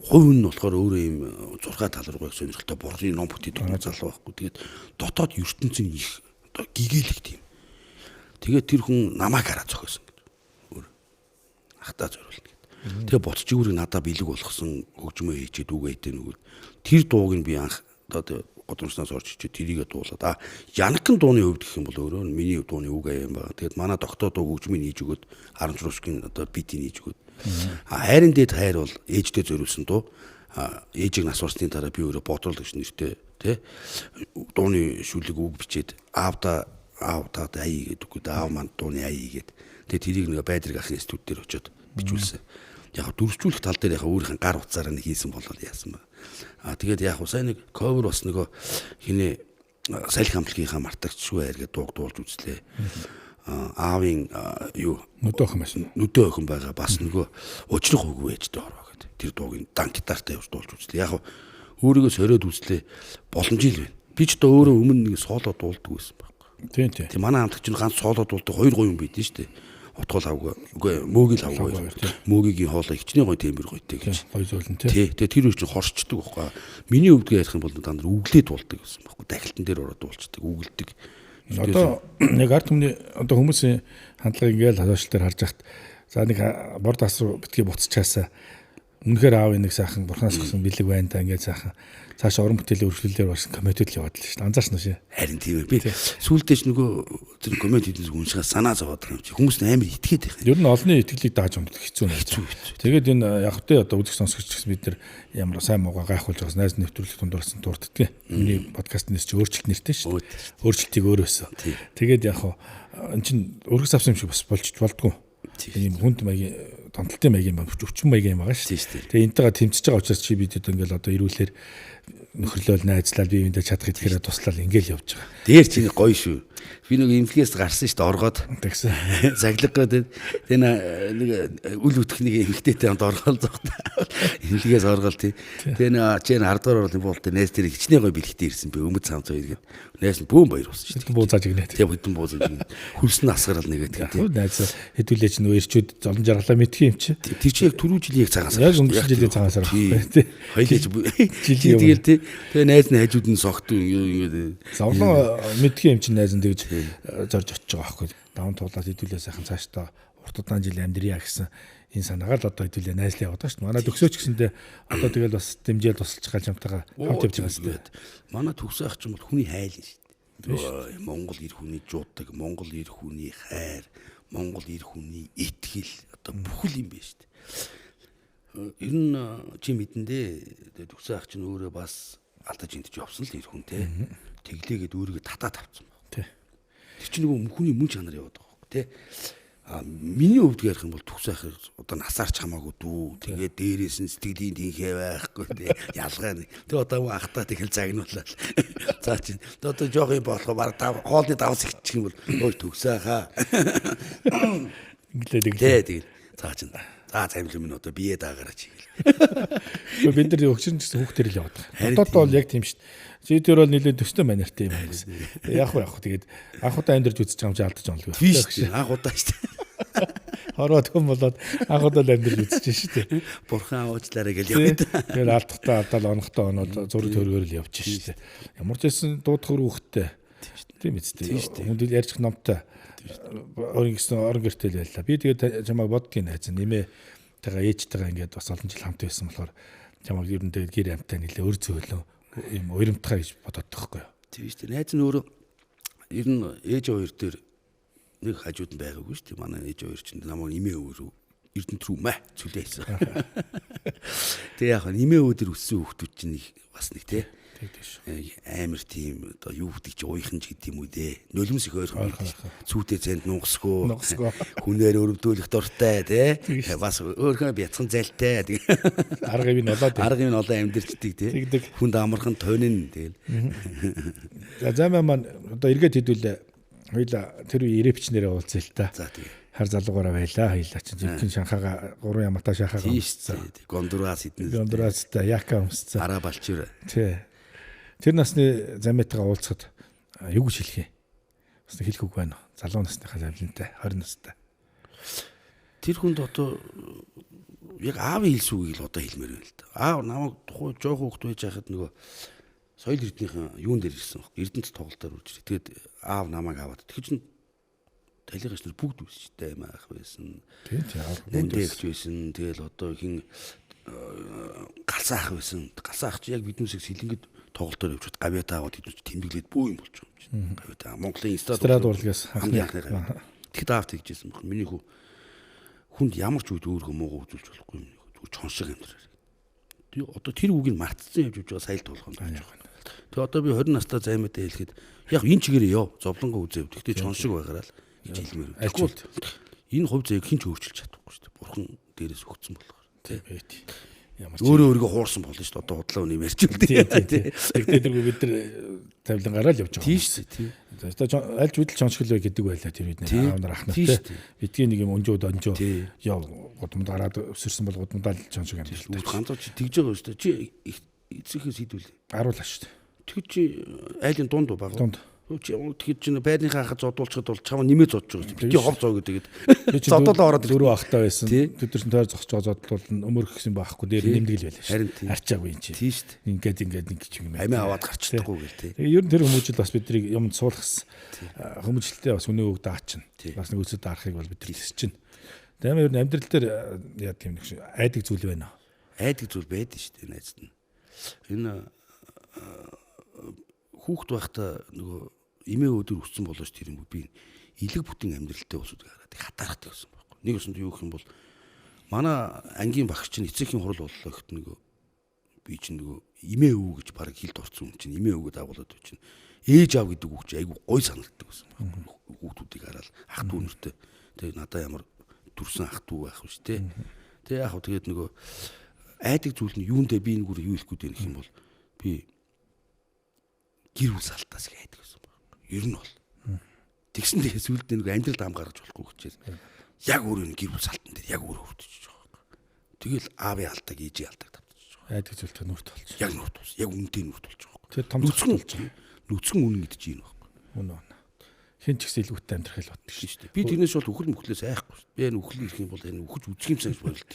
Speaker 1: хувь нь болохоор өөрөө ийм зургаа тал руу яг сонирхолтой бургын ном бүтээдэг залуу байхгүй. Тэгээд дотоод ертөнцийн их одоо гэгээлэг тийм. Тэгээд тэр хүн намайг хараад зохиосон гэж. Өөр ахтаа зориулна гэд. Тэгээд ботчигүүрийг надад бэлэг болгосон хөгжмөө хийчихэд үгээ хэдэ нүгэл. Тэр дууг нь би анх одоо годамжнаас орж ичээ тэрийгэ дуулаад Янкын дууны хувьд гэх юм бол өөрөө миний дууны үг аян байгаа. Тэгээд манай доктор дуу хөгжмийг хийж өгөөд 10 рушгийн одоо битийг хийж өгөөд хайрын дээд хайр бол ээжтэй зориулсан дуу. Ээжийг нас барсны дараа би өөрөө бодрол гэж нэртэй тий дууны шүлэг үг бичээд аавда аяа гэдэг үгүй аав манд дууны аяа гээд тэгээд тэрийг нэг байдрыг ахын студ дээр очиод бичүүлсэн. Яг дөрвжүүлэх тал дээр яг өөрийнх нь гар утсаараа нэг хийсэн болол яасан ба. Тэгээд яг сайн нэг cover бас нөгөө хинэ салхи хамтлагийнхаа мартагч шүү хайр гэдэг дуулж үзлээ. Аавын юу нүдөө охин байгаа бас нөгөө өчрөх үгүй ээжтэй ороо гэдэг. Тэр дуугийн дан гитартай явж дуулж үзлээ. Яг өөрийгөө сориод үзлээ боломжтой байна. Би ч одоо өөрөө өмнө нэг соло дуулдаг байсан байхгүй. Тийм. Манай хамтлагч нь ганц соло дуулдаг 2 гоё юм байдэн шүү дээ. Утгал авгүй. Үгүй мөөгийг авгүй. Мөөгийн хоолой хичнээн гоё темир гоётэй гэж.
Speaker 2: Гоё зүйл нь тий.
Speaker 1: Тэгээ тэр үуч хорчдөг байхгүй. Миний өвдгөө ярих юм бол дандаа үглээд дуулдаг гэсэн байхгүй. Дахилтан дээр ороод дуулцдаг, үгэлдэг.
Speaker 2: Одоо яг ард түмний одоо хүмүүсийн хандлагыг ингээл хадгалт дээр харж хахад за нэг борд асуу битгий буцчихаасаа үнэхээр аав нэг сайхан бурхнаас гсэн бэлэг байна та ингээд сайхан цаашаа уран бүтээлийн өргөлөөр бас комментүүд л яваад л шүү дээ. Анзаарч нь шээ.
Speaker 1: Харин тийм ээ. Би сүүлдээч нөгөө тэр комментүүдээс уншихаа санаа зовоод байгаа юм чи. Хүмүүс амар итгээд байна.
Speaker 2: Ер нь олонний итгэлийг дааж өмдөх хэцүү нэ. Тэгээд энэ яг хөтэ одоо үзэх сонсогч гэсэн бид нар ямар сайн муугаа гайхуулж байгаас найз нэвтрүүлэг дундуулсан дурддаг. Миний подкастнээс чи өөрчлөлт нэртэй шүү дээ. Өөрчлөлтийг өөрөөсөө. Тэгээд яг эн чин өргөс авсан юм шиг бас болж болдгоо. ийм хүнд маягийн томтолтын маягийн өвчин маягийн байгаа шүү дээ. Тэгээ энтэйгээ тэмцэж байгаа учраас чи бидэд ингээл одоо ирүүлэхээр нөхөрлөөл найзлал биеиндээ чадах идэхээр туслал ингээл явж байгаа.
Speaker 1: Дээр чи гоё шүү. Би нэг имлгээс гарсан шүү дээ оргоод
Speaker 2: тэгсэн.
Speaker 1: Заглаггаад тэр нэг үл үтгэхний эмгтээтэй хамт оргоол зогтаа. Имлгээс оргоол тий. Тэгээ нэг чи 10 дугаар орлын буулт найз тэр хичнээн гоё бэлгтээ ирсэн би өмд цамц хоёр гээд найз нь бүүн баяр болсон шүү дээ.
Speaker 2: Буу зааж игнэ.
Speaker 1: Тэгээ бүдэн буу зааж игнэ. Хөлс нь асгарал нэгээд тий.
Speaker 2: Найз хэдүүлээч нөө ирчүүд золон жаргалаа мэдхий юм чи.
Speaker 1: Тэр чи яг түрүү жилийн яг цагаас.
Speaker 2: Яг өнгөрсөн жилийн цагаас байна тий.
Speaker 1: Хоёлаач жилийн тэгэл тий. Тэгээ найз нь хажууд нь согт ингээд
Speaker 2: зовлон мэдхий юм чи найз нь тэгж зорж очиж байгаа байхгүй. Даван туулаад хэдүүлээ сайхан цаашдаа урт удаан жил амьдрья гэсэн энэ санаагаар л одоо хэдүүлээ найзлаа яваад шүү дээ. Манай төгсөөч гэсэндээ одоо тэгэл бас дэмжээл тусалж гал хамтаага хамт явж байгаа шүү дээ.
Speaker 1: Манай төгсөө ах ч юм бол хүний хайл шүү дээ. Монгол ир хүний жуудаг, Монгол ир хүний хайр, Монгол ир хүний итгэл одоо бүхэл юм байна шүү дээ. Ер нь чи мэдэндээ төгсөө ах чинь өөрөө бас алдаж эндж явсан л ир хүн те. Тэглээгээд өөрийгөө татаад авцсан баг. Тэр чинь нөгөө хүний мөн чанар яваад байгаа хөөх те. Миний өвд ярих юм бол төгсөө ах одоо насаарч хамаагүй дүү. Тэгээд дээрээс нь сэтгэлийн дийнхээ байхгүй те. Ялгаа нэг. Тэг одоо ахтаа тэгэл загнуулаад. За чинь одоо жоох юм болох баг хоолны давс ихчих юм бол ой төгсөө хаа. Инглээд тэгэл. За чинь. За цамил юм одоо бие даагаараач игээл.
Speaker 2: Бид нар өгчрөн гэсэн хүүхдэр л яваад байгаа. Одоо бол яг тийм шүү дээ. Чи тэр бол нэлээд төстэй манертай юм байна. Яг тэгээд анх удаа амьдарч үзэж байгаа юм чи алдаж онлог.
Speaker 1: Тийм шүү дээ. Анх удаа шүү дээ.
Speaker 2: Хороод хүм болоод анх удаа л амьдарч үзэж шүү дээ.
Speaker 1: Бурхан уучлаарай гэж яваад.
Speaker 2: Тэгээд алдахтаа алдаал онохтой оноод зураг төргөөр л явж шүү дээ. Ямар ч байсан дуудах хүүхдтэй. Тийм үстэй. Хүнд ярьж номтой. Орон гэртэл байлаа. Би тэгээд чамайг боддгийн найз нэмээ тэгээ ээжтэйгээ ингээд бас олон жил хамт байсан болохоор чамайг ер нь тэгээд гэр амтай нэлээ өр зөөлөө юм уйрамтгай гэж бодоод тахгүй юу.
Speaker 1: Тийм шүү дээ. Найз нь өөрөө ер нь ээж хоёр дээр нэг хажууд нь байгаагүй шүү дээ. Манай ээж хоёр чинь намайг имээ өөрөө Эрдэнэт рүү маа цүлээсэн. Тэгээ яг имээ өвдөр өссөн хүүхдүүд чинь бас нэг тий амар тийм одоо юу гэдэг чи уйханж гэдэг юм үү дээ. Нулимс их ойрхон цүүтэй зэнд нугсгөө хүнээр өрөвдүүлэх дуртай тий бас өөрхөн бяцхан зайлтай тий
Speaker 2: аргыг нь олоод
Speaker 1: амьдэрчдэг тий хүнд амархан тойнын тэгэл.
Speaker 2: За замаа маань одоо эргээд хэдүүлээ хоёлаа тэр үе ирэвчнэрээ уулзъя л та.
Speaker 1: За тий
Speaker 2: хар залуугаараа байлаа хоёлаа чинь зөвхөн шанхаага 3 яматай шахаага өмссөн.
Speaker 1: Гондураас эднэ.
Speaker 2: Гондураастай яка өмссөн.
Speaker 1: Араа балчир.
Speaker 2: Тий. Тэр насны замиатайгаа уулзахад юу гэж хэлэх юм? Бас хэлэх үг байна уу? Залуу насныхаа завлантай 20 настай.
Speaker 1: Тэр хүнд одоо яг аавын хэлсэн үгийг л одоо хэлмээр байна л да. Аав намайг тухай жоохон хөвгт байж байхад нөгөө соёл эрдэнийхэн юун дээр ирсэн баг. Эрдэнэт тоглолтоор үрж. Тэгээд аав намайг аваад тэгж нь талигч нар бүгд үсчтэй юм аах байсан.
Speaker 2: Тийм аав
Speaker 1: Нандэгч байсан. Тэгэл одоо хин галсаах байсан. Галсаах чи яг биднээс сэлэнгэд тоглолтоор явж гавьяатаа аваад хэдүүч тэмдэглээд бүү юм болж байгаа юм чинь. Гавьяатаа Монголын
Speaker 2: эстрад урлагаас
Speaker 1: хамгийн анхны гавьяа. Тэгэхэд аав тэгжсэн баг. Миний хүнд ямар ч үед өөрөө муугаа үзүүлж болохгүй юм. Зүгээр чон шиг амьдраа. Тэгээ одоо тэр үгийг мартсан явж байгаа сая л толгонд байж байгаа. Тэгээ одоо би 20 настай займаатай хэлэхэд яг энэ чигээрээ ёо зовлонгоо үзээв. Тэгтээ чон шиг байгаараа л гэж хэлмээр. Тэгэхгүй энэ хувь зээг хинч өөрчилж чадахгүй шүү дээ. Бурхан дээрээс өгсөн болохоор.
Speaker 2: Тийм. Ямар ч
Speaker 1: өөрөөргөө хуурсан болно шүү дээ. Одоо худлаа үний ярьж үлдээ.
Speaker 2: Тэгтээ тэргүй бид нар тавилан гараад явж байгаа.
Speaker 1: Тийм шүү дээ.
Speaker 2: Одоо альж үдэл чоншгол бай гэдэг байлаа тэр бид аав нар ах нартай. Бидгийн нэг юм өнжөө донжоо яв гудамд гараад өсөрсөн бол гудамдаа л чоншиг юм шүү дээ.
Speaker 1: Ганцоо чи тэгж байгаа шүү дээ. Чи эцэгээс хийдвэл
Speaker 2: аруулаа шүү дээ.
Speaker 1: Тэгэж чи айлын дунд баг.
Speaker 2: Дунд.
Speaker 1: Тэгэхэд чи байрныхаа хахад зодуулчихад бол чамаа нэмээ зодж байгаа. Бити хов зоо гэдэг.
Speaker 2: Зодуулаа ороод дөрөв ахтай байсан. Тэдэрсэн тойр зогсож байгаа зодтол өмөр гисэн байхгүй дээр нэмдэг л байлаа шүү. Арчаагүй юм чи.
Speaker 1: Тийм шүү дээ.
Speaker 2: Ингээд нэг юм.
Speaker 1: Амиа аваад гарчихдаггүй гэл тий.
Speaker 2: Тэгээ ер нь тэр хүмүүжил бас биднийг юмд суулгасан. Хүмүүжлэлтэй бас өнөө өгд даачна. Бас нэг үсэд дарахыг бол бид хэлсэж чинь. Тэгээ ер нь амьдрал дээр яа тийм нэг айдаг зүйл байна.
Speaker 1: Айдаг зүйл байдаг шүү дээ найзд нь. Энэ хүүхэд байхдаа нөгөө эмээ өдөр өссөн болооч тэр юм би илэг бүтэн амьдралтай усуд гараад хатаархдаг гэсэн байхгүй. Нэг өсөнд юу гэх юм бол манай ангийн багш чинь эцэгхийн хурал боллоо гэхэд нөгөө би чинь нөгөө эмээ өвөө гэж баг хилд орсон юм чинь эмээ өвгөд агуулад өч чинь ээж аав гэдэг үг чинь айгу гой санагддаг гэсэн байхгүй. Хүүхдүүдийг хараад ах дүү нэртэй тэгээ надаа ямар төрсэн ах дүү байх вэ шүү дээ. Тэгээ яг хөө тэгээд нөгөө айдаг зүйл нь юундэ би нэг юу хэлэхгүй дээ гэх юм бол би гэр бүл салтаас гэдэг гэсэн байна. Ер нь бол. Тэгсэн тэгээ сүлдээ нэг амьдралд ам гаргаж болохгүй гэчээр яг өөрөө гэр бүл салтан дээр яг өөрөө хөвтөж байгаа юм. Тэгэл аавын алдааг ээжийн алдааг тавьчихж байгаа.
Speaker 2: Айдаг зүйлтэй нүрт болж.
Speaker 1: Яг нүрт болж. Яг үнэтэй нүрт болж байгаа.
Speaker 2: Тэр том зөвлөж байгаа.
Speaker 1: Нүцгэн үнэн гэдэг чинь энэ байхгүй.
Speaker 2: Үнэ. Хин ч гэсэн илүүтэй амьдрах л боддог
Speaker 1: шүү дээ. Би тэрнээс бол үхэл мөхлөөс айхгүй шүү дээ. Би энэ үхэл ирэх юм бол энэ үхэж үзэх юм санаж бойлдог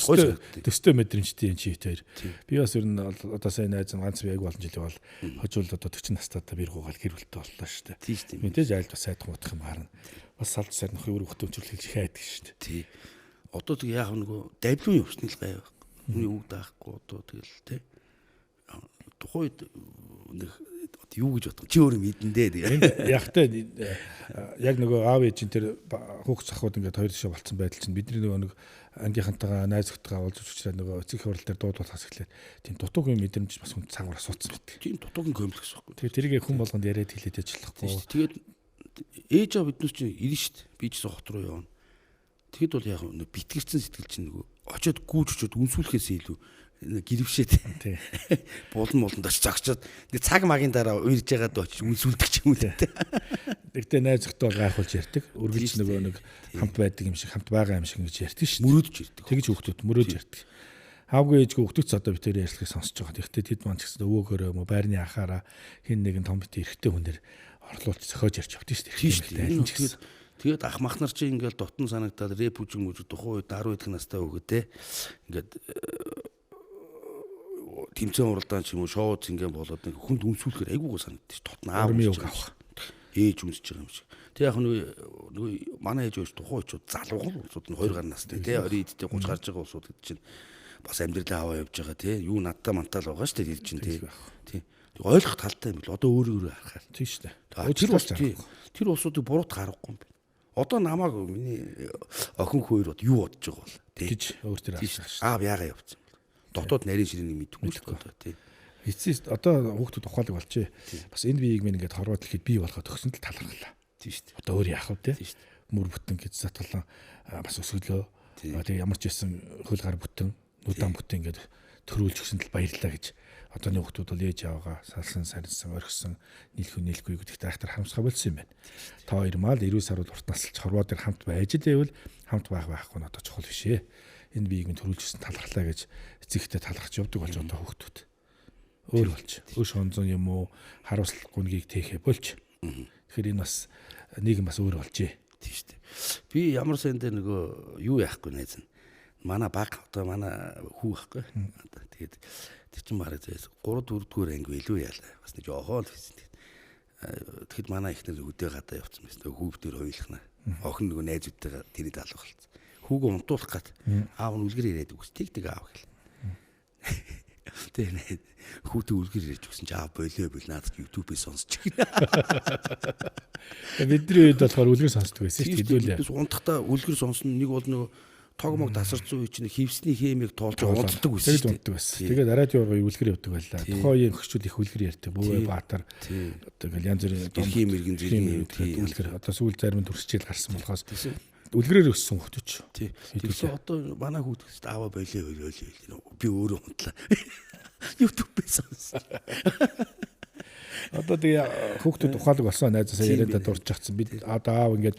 Speaker 1: шүү дээ.
Speaker 2: Төстэй мэдрэмжтэй энэ чийт хоёр. Би бас ер нь одоо сайн найз ганц би айгүй олон жилийн бол хожуул одоо 40 настайдаа бэр гуугаал гэр бүлтэй боллоо шүү дээ.
Speaker 1: Тийм шүү дээ.
Speaker 2: Мэдээж айлд бас сайдхан утах юм харна. Бас салж сайд нөх өөр хөлтөө өчрлөж их айдаг шүү дээ.
Speaker 1: Тий. Одоо тэг яг нөгөө давлын явсны л гай байхгүй. Хүний үг даахгүй одоо тэгэл тий. Тухайд нэг юу гэж бодох чи өөрөө мэдэндээ тэгээ.
Speaker 2: Ягтай яг нөгөө аав ээжийн тэр хүүхд захууд ингээд хоёр тишээ болцсон байдал чинь бидний нөгөө нэг ангийнхантайгаа найз охтойгоо уулзж учраас нөгөө эцэг хурал дээр дуудуулахаас эхлээд тийм дутуугийн мэдрэмж бас хүн цагаар асууцсан байдаг.
Speaker 1: Тийм дутуугийн комплекс байхгүй.
Speaker 2: Тэгээ тэрийг хүн болгонд яриад хэлээд ажиллахгүй.
Speaker 1: Тэгээд ээж аав биднес чинь ирнэ шүү дээ. Би ч гэсэн хот руу явна. Тэгэхэд бол яг битгэрсэн сэтгэл чинь нөгөө очиод гүүж очиод үнсүүлэхээс илүү гэрвшээд тий болон доч загчаад нэг цаг магийн дараа уурж байгаад очиж үнсүүлдэг ч юм уу тий.
Speaker 2: Тэгтээ найз охтой гайхуулж ярьдаг. Үргэлж нөгөө нэг хамт байдаг юм шиг хамт байгаа юм шиг ингэж ярьдаг шүү.
Speaker 1: Мөрөөдөж ярьдаг.
Speaker 2: Тэгж хүүхдүүд мөрөөж ярьдаг. Хавгүй ээжгүй хүүхдүүц одоо бид тэр ярьслыг сонсож байгаа. Тэгтээ тэд маань ч гэсэн өвөөгөөрөө мө байрны ахаараа хин нэгэн том бит эрэгтэй хүнээр орлуулж зөхиож ярьж явдаг шүү.
Speaker 1: Тэгээд ах мах нар чи ингээл дотн санагдаад рэп үжиг мүжиг тухайн үед 10 эдгээр настай өгөө те ингээд тэмцээн уралдаан ч юм уу шоу зингээ болоод нэг хүнд үнсүүлэхээр айгуугаа санагдчих. Дотн аав
Speaker 2: юм авах.
Speaker 1: Ээж үнсэж байгаа юм шиг. Тэг яг нөгөө манай ээж өөч тухайн үед залуухан улсууд нь 2 гаруй настай те 20 эдтэй 30 гарч байгаа улсууд гэдэг чинь бас амьдралаа аваа явж байгаа те юу надтай мантал байгаа шүү дээ чинь те. Ойлгох талтай юм бил. Одоо өөрөө харахаар.
Speaker 2: Тийм шүү дээ.
Speaker 1: Тэр улсуудыг буруут гарахгүй юм байна. Одоо намайг миний охин хөөөр юу бодож байгаа бол
Speaker 2: гэж өөр төр асууж.
Speaker 1: Аав яагаа явцсан. Дотоод нарийн ширээнийг мэдгүй л одоо тий.
Speaker 2: Эцэст одоо хүүхдүүд ухаалаг болжээ. Бас энэ биеийг минь ингээд хорвоод ихэд бий болгоод өгсөнд л талархлаа.
Speaker 1: Тий шүү дээ.
Speaker 2: Одоо өөр яах вэ тий. Мөр бүтэн гэж затгалан бас өсгөлөө. Тэгээ ямар ч байсан хөл гар бүтэн, нүдэн бүтэн ингээд төрүүлж өгсөнд л баярлалаа гэж. Одооны хүүхдүүд бол ээж аваагаа салсан, сарнсан, орхисон, нийлхүү гэдэгт айхтар харамсгаа болсон юм байна. Та хоёр мал 90 сар бол урт насалж хорвоо дээр хамт байж лээвэл хамт байхгүй нь одоо чухал биш ээ. Энэ биеийг нь төрүүлжсэн талархлаа гэж эцэгтэй талархаж явдаг болж одоо хүүхдүүд. Өөр болж. Өш хонзон юм уу харуулсан гүнгийг тээхэ болж. Тэгэхээр энэ бас нийгэм бас өөр болжээ.
Speaker 1: Тийм шүү дээ. Би ямар сайн дээр нөгөө юу яахгүй найз нь. Манай баг одоо манай хүү байхгүй. Тэгээд тэр чинь бараг 3 4 дугаар анги илүү яалаа. Бас нэг жоохоо л байсан. Тэгэхэд манай ихнэр өдөө гадаа явцсан байсан. Хүүхдэр хоёулахна. Охин нөгөө найзуудтайгаа тэрий даалгах болсон. Хүүгөө унтуулах гад аав нь үлгэр ирээд үгс тэг аав гэл. Тэгээд хүүтэ үлгэр ирэж өгсөн чи аав болоо надад YouTube-ээр сонсч гинэ.
Speaker 2: Бидний үед болохоор үлгэр сонсдог байсан шүү дээ.
Speaker 1: Бид унтахтаа үлгэр сонсно нэг бол нөгөө тогмог тасарцсан үе чинь хевсний хэмийг тоолж унтдаг байсан шүү
Speaker 2: дээ. Тэгээд радиогоо үлгэр явдаг байлаа. Тухайн үеийн хөгчүүд их үлгэр ярьдаг. Бөвөө Баатар тэгэл янз бүрийн
Speaker 1: дэлхийн мэрэгэн зэргийн
Speaker 2: үлгэр одоо сүүл зарим төрсчил гарсан болохоос үлгэрээр өссөн хөтөч.
Speaker 1: Тэгэхээр одоо манай хүүхэд аава болоо би өөрөө унтлаа. YouTube-ээр сонсон.
Speaker 2: Одоо тэгээ хүүхдүүд ухаалаг болсон найзаасаа яриад дурж чадсан. Бид одоо аав ингээд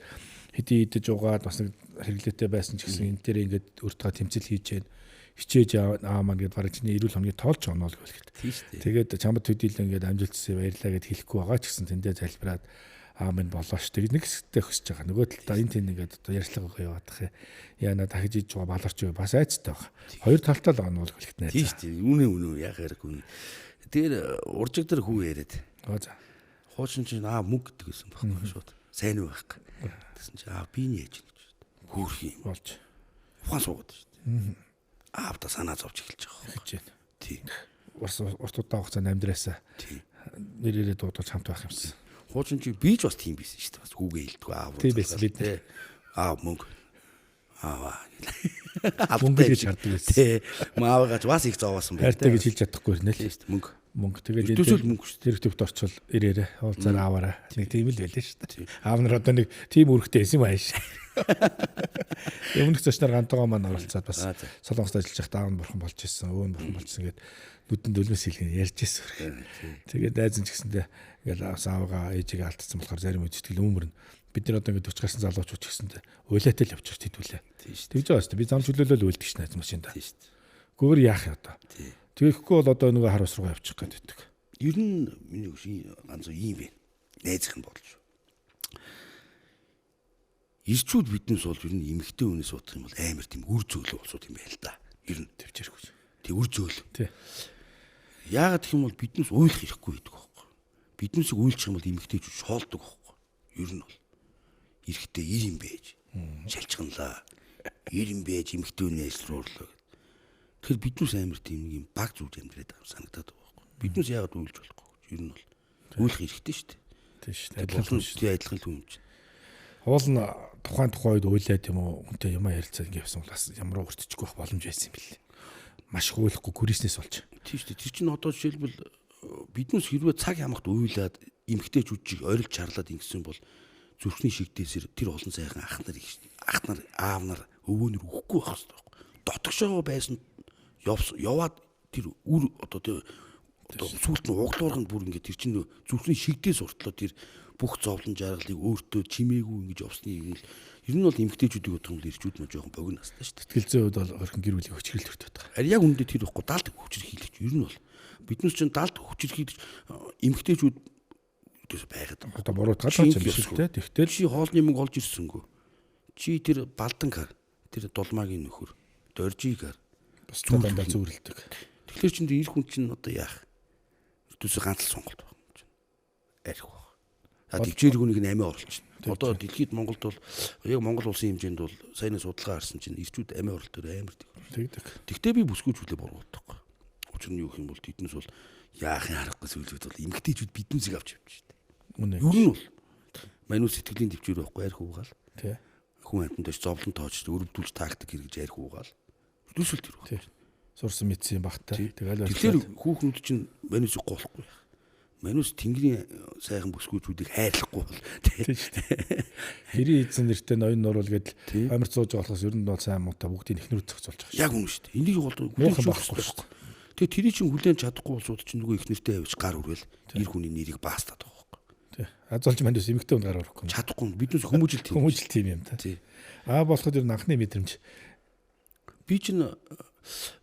Speaker 2: хэдий идэж угаад бас нэг хэрэглээтэй байсан ч гэсэн энэ дээр ингээд өөртөө тэмцэл хийж гэн хичээж аа маань гээд бараг чиний эрүүл хоногийн тоолж оноо л гэлэхэд. Тэгээд чамд төдийлэн ингээд амжилтсан баярлаа гэд хэлэхгүй байгаа ч гэсэн тэндээ залбираад аа минь болоо ш. Тэгээд нэг хэсэгтээ хөсөж байгаа. Нөгөө талдаа энэ тэн ингээд одоо ярьцлагаа яваадах юм. Яна дахиж иж байгаа баларч бас айцтай байгаа. Хоёр талтай л оноо л гэлэхэд найз.
Speaker 1: Тийм үнэ яг хэрэггүй. Тэр уржиг дээр хүү яриад.
Speaker 2: За.
Speaker 1: Хуучин чинь мөнгө гэдэг байсан байхгүй шууд. Сайн уу байхгүй. Тэгсэн чинь би нь яаж гэж хөөх юм
Speaker 2: болж.
Speaker 1: Ухаан суугаад шүү дээ. Аавда санаа зовж эхэлж байгаа.
Speaker 2: Эхэлж байна.
Speaker 1: Тийм.
Speaker 2: Урт удаа хугацаанд амьдраасаа. Тийм. Нэрээрээ дуудаж хамт байх юмсан.
Speaker 1: Хуучин чи би ч бас тийм байсан шүү дээ. Бас хүүгээ хэлдэггүй аав.
Speaker 2: Тийм байсан бид.
Speaker 1: Аав мөнгө. Аава.
Speaker 2: Мөнгө гэж харддаг байсан.
Speaker 1: Тий. Маавгаач бас их зовоосон байх.
Speaker 2: Хайртай гэж хэлж чадахгүй нэ л.
Speaker 1: Мөнгө.
Speaker 2: Тэгээд
Speaker 1: төсөл мөнгө шүү дээ.
Speaker 2: Тэр төвд орчвол ирээрээ уулзаар аваараа. Нэг тийм л байлаа шүү дээ. Аав нар одоо нэг тийм үүрэгтэй байсан юм ааш. Өмнөх зочноор гантгаа маань оролцоод бас Солонгост ажиллаж байхдаа аав нь бурхан болж ирсэн, өвөө нь бурхан болсон гэд нүдэнд өлмөс хэлгэн ярьж ирсэн. Тэгээд найз нь ч гэсэндээ ингээл аавгаа ээжигээ алдсан болохоор зарим үед сэтгэл өмөрнө. Бид нар одоо ингээд 40 гарсан залуучууд ч гэсэндээ уйлаатай л явчих хэдүүлээ. Тэгж байгаа шүү дээ. Би зам чөлөөлөл үлдэх ш найз машинда. Гүгээр яах юм одоо. Тэгэхгүй бол одоо нөгөө харуус руу явчих гээд байдаг.
Speaker 1: Ер нь миний ганц юм бэ. Найзах нь болж. Ирчүүд биднээс бол ер нь эмгтэй хүнээс бодох юм бол амар тийм үр зөөлөө болсууд юм байл та. Ер нь
Speaker 2: төвчээргүй.
Speaker 1: Тэг үр зөөл.
Speaker 2: Тий.
Speaker 1: Яагаад гэх юм бол биднээс уйлах хэрэггүй байдаг байхгүй. Биднээсээ уйлчих юм бол эмгтэйчүүд шоолдог байхгүй. Ер нь бол эрэхтэй ир юм байж. Шалчганлаа. Ир юм байж эмгтэй хүнээс руурлаа. Тэгэхээр биднээс амар тийм нэг юм баг зүйл амьдраад байгаа санагдаад байгаа байхгүй. Биднээс яагаад уйлж болохгүй. Ер нь бол уйлах хэрэгтэй шүү дээ.
Speaker 2: Тийм шүү дээ.
Speaker 1: Адилхан л юм чинь.
Speaker 2: Уул нь тухайн үед уйлаад юм уу үнтэй юм ярилцаад ингэсэн бол бас ямар өртчихгүй байх боломж байсан юм бэл. Маш их уйлахгүй гүрээснээс болж.
Speaker 1: Тийм шүү дээ. Тэр чинь одоо жишээлбэл биднээс хэрвээ цаг ямагт уйлаад эмгтээчүүдийг орилж чарлаад ингэсэн бол зүрхний шигдээсээр тэр олон сайхан ах нар аав нар өвөө нар өгөхгүй байх хэрэгтэй байхгүй. Дотгошоо байсан яваад тэр үр одоо сүлт нь углуурганд бүр ингээд тэр чинь зүрхний шигдээс уртлоо тэр бүх зовлон жаргалыг өөртөө чимээгүй ингэж явсныг ер нь бол эмгтээчүүдийг бодох юм л ирчүүд мөн жоохон богино настай шүү дээ.
Speaker 2: Сэтгэл зүйн хувьд бол орхин гэр бүлийн хүчрэл төртөд байгаа.
Speaker 1: Харин яг үүндээ тэр ихгүй далд хүчрхийлэгч ер нь бол биднээс чинь далд хүчрхийлэгч эмгтээчүүд байгаад байгаа.
Speaker 2: Одоо буруутгаад байгаа юм шиг те. Тэгтэл
Speaker 1: чи хоолны мөнгө олж ирсэнгүү. Чи тэр балдангаар тэр дулмаагийн нөхөр доржигаар
Speaker 2: бас дандаа зүүрэлдэг.
Speaker 1: Тэгэхээр чинь ир хүн чинь одоо яах? Төсөө ганц л сонголт байна юм чинь. Арих баг. Тэгжээр хүнийг амиа оруулчихна. Одоо дэлхийд Монголд бол яг Монгол улсын хэмжээнд бол саяны судалгаа харсан чинь ирчүүд амиа оролт дээр амар
Speaker 2: тэгдэг.
Speaker 1: Тэгтээ би бүсгүйчүүлээ буруудахгүй. Учир нь юу гэх юм бол тэднээс бол яахын харахгүй зүйлүүд бол эмгтээчүүд биднүүсийг авч явж штэ.
Speaker 2: Үнэ.
Speaker 1: Юу нь бол манайс сэтгэлийн төвчөр байхгүй арих уугаал.
Speaker 2: Тий.
Speaker 1: Хүн амтандаж зовлон тоож өрөвдүүлж тактик хэрэгж арих уугаал. Төсөл тэр баг.
Speaker 2: Сурсан мэдсэн багтай.
Speaker 1: Тэгэхээр хүүхнүүд чинь манайс голохгүй. Манайс тэнгэрийн сайхан бүсгүйчүүдийг хайрлахгүй бол
Speaker 2: тийм шүү дээ. Хэрийн эзэн нэртэй ноён нуруул гэдэл амар цууж болохоос ер нь бол сайн муутай бүгдийг ихнүүд зохицуулж байгаа шүү.
Speaker 1: Яг үнэ шүү дээ. Энийг бол хүлээн байхгүй шүү дээ. Тэгээ тэрий чинь хүлээн чадахгүй болсууд чинь нөгөө ихнэртэй авч гар үрэл ир хүний нэрийг баастаад байгаа байхгүй.
Speaker 2: Тий. Азуулж манайс эмэгтэй хүн гар өрөхгүй.
Speaker 1: Чадахгүй. Биднээс хүмүүжил
Speaker 2: тийм юм та. Тий. Болоход ер нь анхны мэдрэмж.
Speaker 1: Би чинь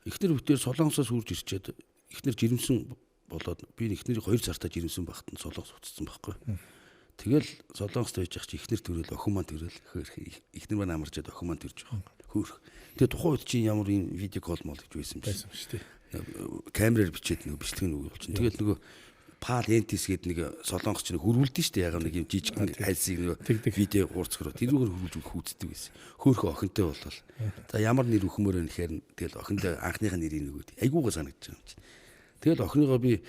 Speaker 1: ихнэр бүтээр Солонгосоос хурж ирчээд ихнэр жирэмсэн болоод би ихнэрийг 2 сартаа жирэмсэн багтан Солонгос уцсан байхгүй. Тэгэл Солонгост байж ах чи ихнэр төрөл охин маань төрөл ихнэр маань амарчаад охин маань төрж байгаа. Хөөх. Тэгээ тухайн үед чи ямар юм видео кол мол гэж байсан
Speaker 2: байсан шүү дээ.
Speaker 1: Камераар бичээд нөгөө бичлэг нь өгөөл чинь. Тэгээд нөгөө Пал Энтис гэдэг нэг солонгос чинь хөрвүүлдэн шүү дээ. Яг нэг юм жижиг хайлсыг нөгөө видео гурцгроо тэрүүгээр хөрвүүлж өгөх үздэг байсан. Хөөхөн охинтой болол. За ямар нэр өгмөр вэ гэхээр тэгэл охиндоо анхныхаа нэрийг нөгөөд айгуугаа санагдаж байгаа юм чинь. Тэгэл охиныгоо би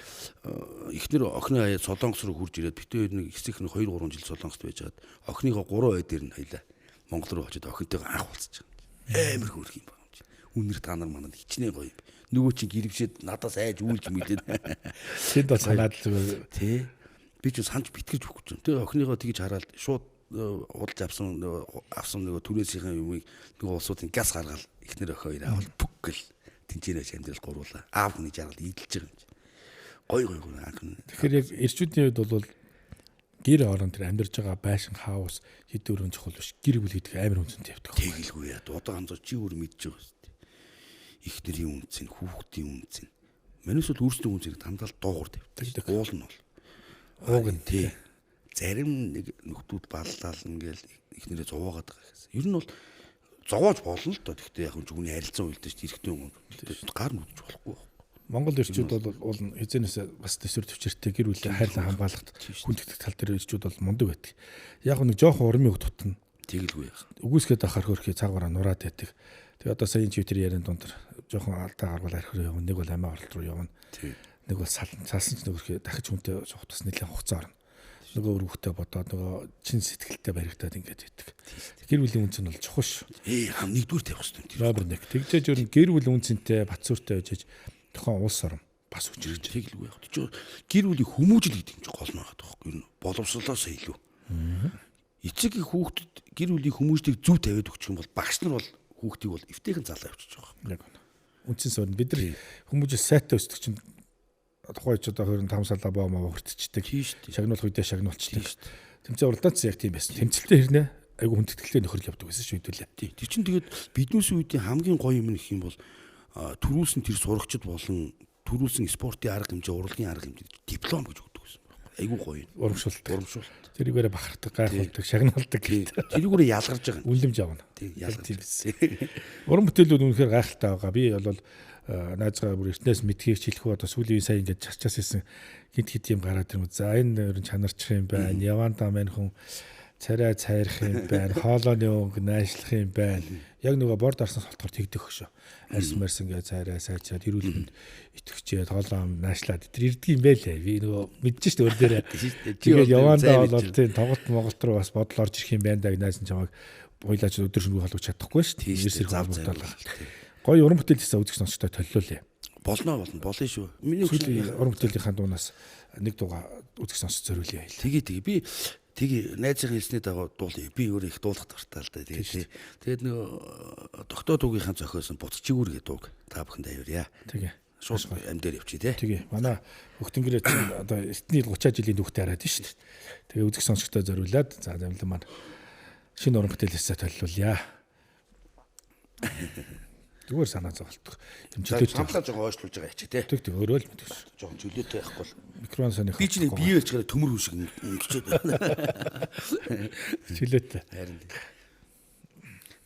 Speaker 1: эхнэр охины хаяа солонгос руу хурж ирээд битээ нэг эсрэг нэг 2-3 жил солонгост байжгаад охиныгоо 3 ой дээр нь хайлаа Монгол руу очиод охинтойгоо анх уулзаж байгаа. Амар хөөрх юм байна чинь. Үнэр та нар манад хичнээн гоё юм. Нөгөө чинь гэрвшээд надаас айж үйлж мэдээд.
Speaker 2: Тэнд бол санаад л зүгээр
Speaker 1: тий. Би ч санаж битгэж өгөх гэж. Тэгээ охиныгоо тэгж хараад шууд худалж авсан нөгөө түрээсийн юмыг нөгөө улсуудын газ гаргаал эхнэр охин хоёр авал бүкгэл тэнцэнэ амьдрал гуруулаа. Аав хүний жаргал идэлж байгаа юм чи. Гой анх.
Speaker 2: Тэгэхээр яг эрчүүдийн үед бол гэр орон тэр амьдарч байгаа байшин хаус хэдүүрэн чухал биш. Гэр бүл гэдэг амар үнцэнтэй явдаг.
Speaker 1: Тэгэлгүй яа. Одоо ганцаар чи өөр мэдж байгаа шүү дээ. Эхнэрийн үнцэн, хүүхдийн үнцэн. Манайс бол өөрсдийн үнцийг дандаа дуугар тавьдаг. Уул нь бол. Ууг нь тий. Зарим нэг нөхдүүд баллал ингээл эхнэрээ зовоогоод байгаа гэсэн. Ер нь бол зовоож болно л доо. Гэхдээ яг хүний харилцан уйлдэж эрэгтэй хүн гар нүдж болохгүй.
Speaker 2: Монгол эрчүүд бол хизэнээс бас төсвөр төвчөртэй гэр бүлийн хайрлан хамгаалагт хүндэтгэх тал дээр эрчүүд бол мундаг байдаг. Яг нэг жоохон урмыг тутна.
Speaker 1: Тэгэлгүй яах.
Speaker 2: Үгүйсгээд ахаар хөрхий цагаараа нураад байдаг. Тэгээ одоо саяын Twitter ярианд дондор жоохон алдаа гаргал архив руу явна. Нэг бол амиа оролт руу явна. Нэг бол салсан ч нөгөрхий дахиж хүнтэй сухтас нэлээд хугацаа орно. Нөгөө өрөвхтэй бодоод нөгөө чин сэтгэлтэй баригдаад ингээд байдаг. Гэр бүлийн үнц нь бол чухал шүү.
Speaker 1: Хам нэгдүгээр тавих хэрэгтэй.
Speaker 2: Номер 1. Тэгжээж өөр гэр бүл үнцэнтэй бат сүртэй байж тохон улс орн бас үжирч
Speaker 1: тэгэлгүй яах. Гэр бүлийн хүмүүжил гэдэг юм чи гол нь байгаа тоххой. Ер нь боловсруулаасаа илүү. Эцэг хүүхдэд гэр бүлийн хүмүүжлийг зөв тавиад өгчих юм бол багш нар бол хүүхдийг бол эвтэйхэн залаа явчих байгаа.
Speaker 2: Яг үнэ. Үнцэн суурь бид нар хүмүүжил сайтай өсдөг чинь тухайн ч одоо 25 салаа боомоо хүртчихдэг. Шагнуулах үедээ шагнуулчихдаг. Тэмцээн уралдаанц яг тийм байсан. Тэмцэлтэй хэрнээ айгу хүндэтгэлтэй нөхөр явдаг байсан шүү дээ.
Speaker 1: Тэр чинь тэгээд биднээс үеийн хамгийн гоё юм нэх юм бол төрүүлсэн тэр сурагчид болон төрүүлсэн спортын арга хэмжээ, урлагийн арга хэмжээ диплом гэж өгдөг байсан. Айгу гоё.
Speaker 2: Урамшуулт. Тэрийгээр бахархдаг, гайхуулдаг, шагналдаг.
Speaker 1: Тэрийгээр ялгарч байгаа.
Speaker 2: Үлдэмж авна.
Speaker 1: Ялгарч байсан.
Speaker 2: Уран бүтээлүүд үнэхээр гайхалтай байгаа. Би бол наазгаа бүр эртнээс мэдхийг хэлэхүү одоо сүүлийн сая ингээд чарчаас исэн гинт юм гараад ирмэ. За энэ ерөн чанарчих юм байна. Яванда мань хүн царай цайрах юм байна. Хоолойны өнгө найшлах юм байна. Яг нөгөө борд арснаас болохоор тэгдэх хөшөө. Арс марс ингээд царай сайчаад эрүүл мэнд итгэвчээд хоолоо наашлаад тэр ирдэг юм байлээ. Би нөгөө мэдчихэж шүү өөр дээрээ. Тэгээд явандаа бол тийм тоглолт Монголт руу бас бодол орж ирэх юм байна да найсан чамайг буйлаач өдөр шөнөгүй холбож чадахгүй шүү дээ. Эрсэр холбогдол. Гоё уран бүтээл хийсэн үзэх сонсогчтой толиулъя.
Speaker 1: Болно шүү.
Speaker 2: Миний уран бүтээлийнхаа дуунаас нэг дууга үзэх сонсож зориулъя.
Speaker 1: Би найзын хэлсний дагуу дуулъя. Би өөрөө их дуулах дуртай л да. Тэгээд нөгөө доктор дуугийнхаа зохиосон буцчигүүр гэдэг дууг та бүхэнд аяурья.
Speaker 2: Тэгээ.
Speaker 1: Шууд амдэр явчих тий.
Speaker 2: Тэгээ. Манай хөхтөнгөрөө чинь одоо эртний 30 жилийн түүхтэй хараад шүү дээ. Тэгээ үзэх сонсогчтой зориулаад за замлан маань шинэ уран бүтээл хийсээ толиулъя. Зүгээр санаа зовлтох.
Speaker 1: Юм чөлөөтэй. Хамлаа жоохон ойшлуулж байгаа ячаа тий.
Speaker 2: Тэг өөрөө л мэдвэ.
Speaker 1: Жоохон чөлөөтэй байхгүй бол
Speaker 2: микрофон соних.
Speaker 1: Би чинь бие ярьж гараа төмөр хүн шиг ингэчээд байна.
Speaker 2: Чөлөөтэй.
Speaker 1: Харин.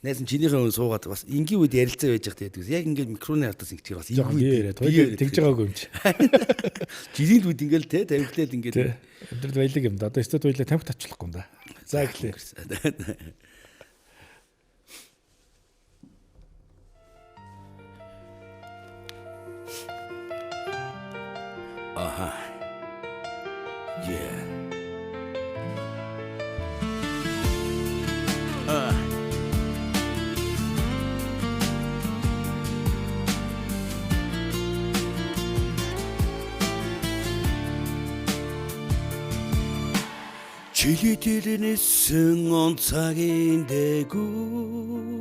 Speaker 1: Найсан чинийхээ өн суугаад бас энгийн үед ярилцаа байж байгаа гэдэг. Яг ингээд микрофоны ардаас ингэчихэр бас
Speaker 2: энгийн үед тэгж байгаагүй юм чи.
Speaker 1: Жилийн үед ингээл те тавигдлал ингээд
Speaker 2: өдрөд баялаг юм да. Одоо өстөд баялаг тамхи тавчлахгүй юм да. За эхлэе.
Speaker 1: Aha. Yeah. Чилитэлэнэсэн он цагийн дээгүү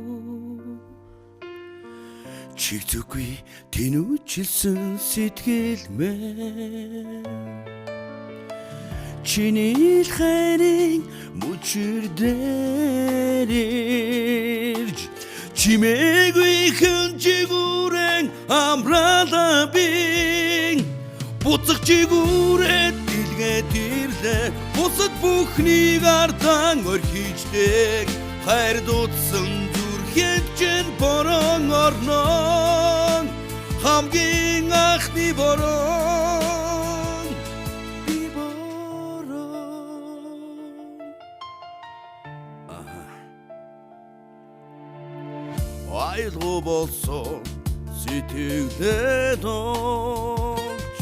Speaker 1: чигцүгүй тэнүүчилсэн сэтгэл мэн чиний хайрын мөчөр дээр ирж чимээгүй хөнжигүрэн амралаа би буцах чигүрээ дэлгээд ирлээ бусад бүхнийг артан орхиждэг хайр дутсан зүрхэд чин борон орно хамгийн анхны бороо би бороо айлгуу болсон сэтгэлээ дооч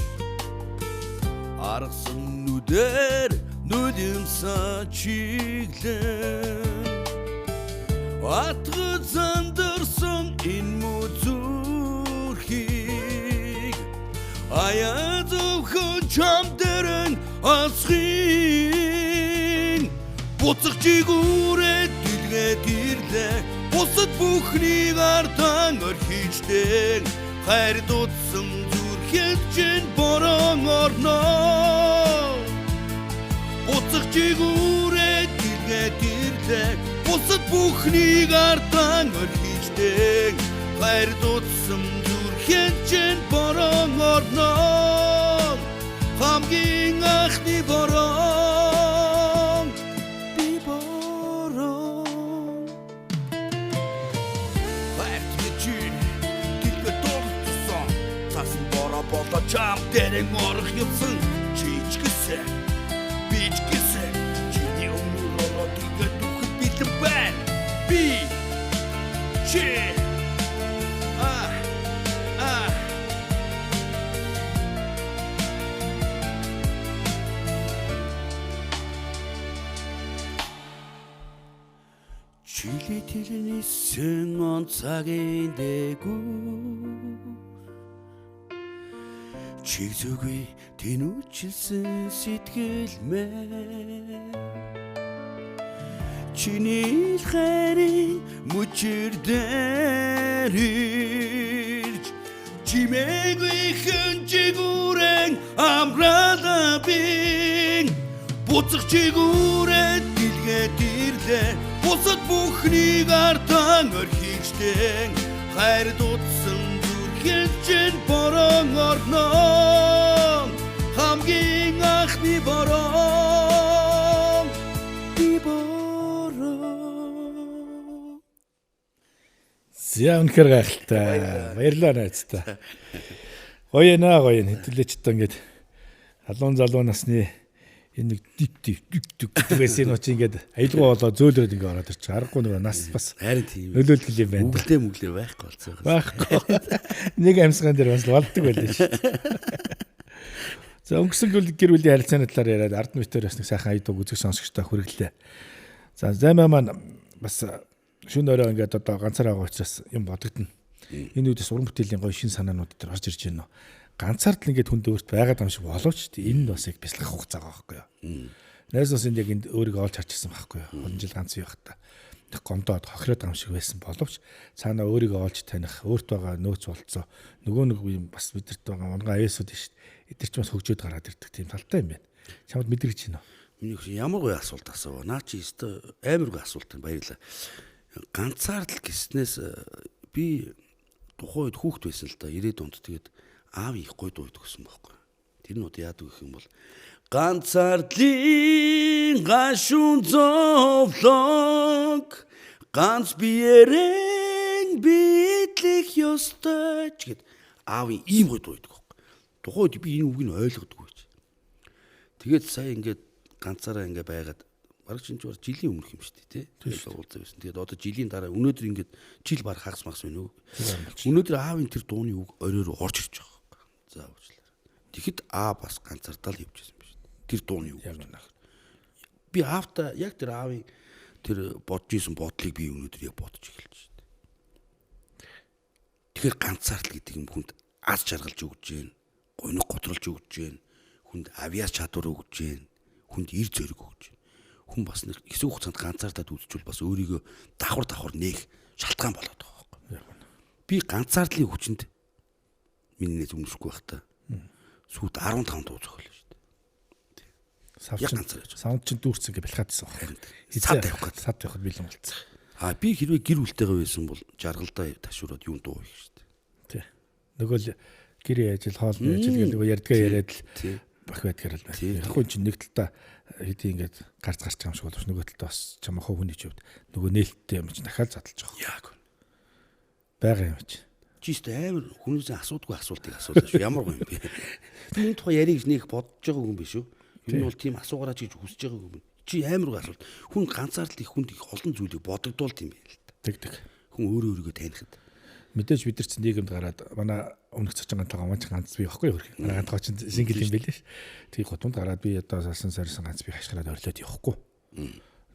Speaker 1: аргасан нүдээр нүдэмсаа чиглэн атгад зандарсан энэ мүзүрхийг аяа зөвхөн чам дэрэн асхин буцах чигүүрээ дэлгээд ирлээ бусад бүхнийг артан орхичдээ хайр дутсан зүрхэд чинь борон орно буцах чигүүрээ дэлгээд ирлээ бусад бүхнийг артан орхичдээ хайр дутсан зүрхэд чинь борон орно хамгийн анхны бороо би бороо болоо чам дэрэг морох юмсан чичгэсэ бичгэсэ чиний өмнөрөө тэгээд духад бэлэн байна би чи чили тэрний сэн он цагийн дээгүү чиг зүгүй тэнүүчилсэн сэтгэл мэ чиний хайрын мөчөр дээр ирж чимээгүй хэнчигүүрэн амралаа би буцах чигүүрээ дэлгээд ирлээ бусад бүхнийг артан орхичдээ хайр дутсан Гэнчэн борон орно хамгийн анхны бороо би бороо.
Speaker 2: За үнэхээр гайхалтай. Баярлалаа найзтай. Гоё хэдүүлээч одоо ингээд халуун залуу насны энэ нэг дик гэсэн нь очи ингээд аялгаа болоо зөөлрөөд ингээд ороод ирчих. Аргагүй нөгөө нас бас
Speaker 1: харин тийм
Speaker 2: нөлөөлгөл юм байна.
Speaker 1: Мүглээ байхгүй болсон.
Speaker 2: Байхгүй. Нэг амьсган дээр бас болдог байлаа шүү. За өнгөрсөн гэр бүлийн харилцааны талаар яриад ард мэтээр бас нэг сайхан аяд үзэг сонсогчтой хүргэлээ. За займаа маань бас шөнө өрөө ингээд одоо ганцаар байгаа учраас юм бодогдно. Энэ үедээс уран бүтээлийн гоё шин санаанууд дээр орж ирж байна. Ганцаар л ингээд хүнд өөрт байгаад юм шиг боловч энэ нь бас яг бяцлах хугацаа байхгүй юу. Найз нас энд яг энд өөрийгөө олж харчихсан байхгүй юу. Олон жил ганц юу хата. Тэг гомдоод хохироод юм шиг байсан боловч цаанаа өөрийгөө олж таних, өөрт байгаа нөөц болцоо нөгөө нэг юм бас бидэрт байгаа унган аясууд шүү дээ. Эдгээр ч бас хөгжөөд гараад ирдэг тийм талтай юм байна. Чамд мэдрэгч байна уу?
Speaker 1: Миний ямар гоё асуулт асуув. Наа чи өстө амар гоё асуулт юм баярлаа. Ганцаар л гиснээс би тухайд хүүхэд байсан л да 90-ад онд тэгээд аав их гоё дуу өгсөн байхгүй. Тэр нь одоо яадаг гэх юм бол ганцаарлын гашуун зовлог ганц биерэн биетлэх ёстой гэд аав ийм гоё дуу өгдөг байхгүй. Тухайд би энэ үгийг ойлгодоггүй ч. Тэгээд сая ингээд ганцаараа ингээд байгаад бараг шинжээр жилийн өмнөх юм шүү дээ тий. Тэгээд уулзаа байсан. Тэгээд одоо жилийн дараа өнөөдөр ингээд жил баг хагас магас байна уу? Өнөөдөр аавын тэр дууны үг оройроо орж ирж байгаа. За уучлаарай. Тэгэхэд бас ганцаардаа л явж байсан юм шүү дээ. Тэр дууны үг. Би аавтаа яг тэр аавын тэр бодж исэн бодлыг би өнөөдөр яг бодож эхэлж шүү дээ. Тэгэхээр ганцаарл гэдэг юм хүнд аз жаргалж өгч जैन, гоног готролж өгч जैन, хүнд авиас чадвар өгч जैन, хүнд ир зориг өгч जैन. Хүн бас нэг хэсэг хугацаанд ганцаардаад үзчихвэл бас өөрийгөө давхар нээх шалтгаан болоод байгаа байхгүй. Би ганцаардлын хүчинд миний нэ зүмшгүй байх та. Сүйд 15 дуу зохиолно шүү дээ.
Speaker 2: Саунд чинь дүүрсэн гэж бэлхаад байсан байна.
Speaker 1: Сад тавих гээд.
Speaker 2: Сад тавихад бэлэн болцсон.
Speaker 1: Би хэрвээ гэр бүлтэйгээ байсан бол жаргалдаа ташуураад юм дуу хийх шүү дээ.
Speaker 2: Тий. Нөгөө л гэрээ ажил, хоолны ажил гэдэг нөгөө ярьдгаа яриад л бах байдгаар л байна. Яг хүн чинь нэг талдаа хэдий ингээд гарц байгаа юм шиг боловч нөгөө талдаа бас чамаа хувийн хүнийч хувьд нөгөө нээлттэй юм чинь дахиад задлж байгаа.
Speaker 1: Яг.
Speaker 2: байгаа юм чи.
Speaker 1: Жист амар хүнээс асуудгүй асуултыг асуулаа шүү. Ямар гоё юм бэ? Энэ тухай ярих гэж нэг бодож байгаа юм биш үү? Энэ бол тийм асуугараач гэж хүсэж байгаа юм. Чи амар гоё асуулт. Хүн ганцаар л их хүнд их олон зүйлийг бодогдуулт юм байна л та.
Speaker 2: Тэг.
Speaker 1: Хүн өөрөөгөө танихад.
Speaker 2: Мэдээж бид нар чинь нийгэмд гараад манай өмнөх цочгонтойгоо манч ганц би байхгүй юу? Манай ганцхан чинь сингл юм байлээ ш. Тэг хотонд гараад би одоо салсан сарсан ганц би хашгираад орлоод явахгүй.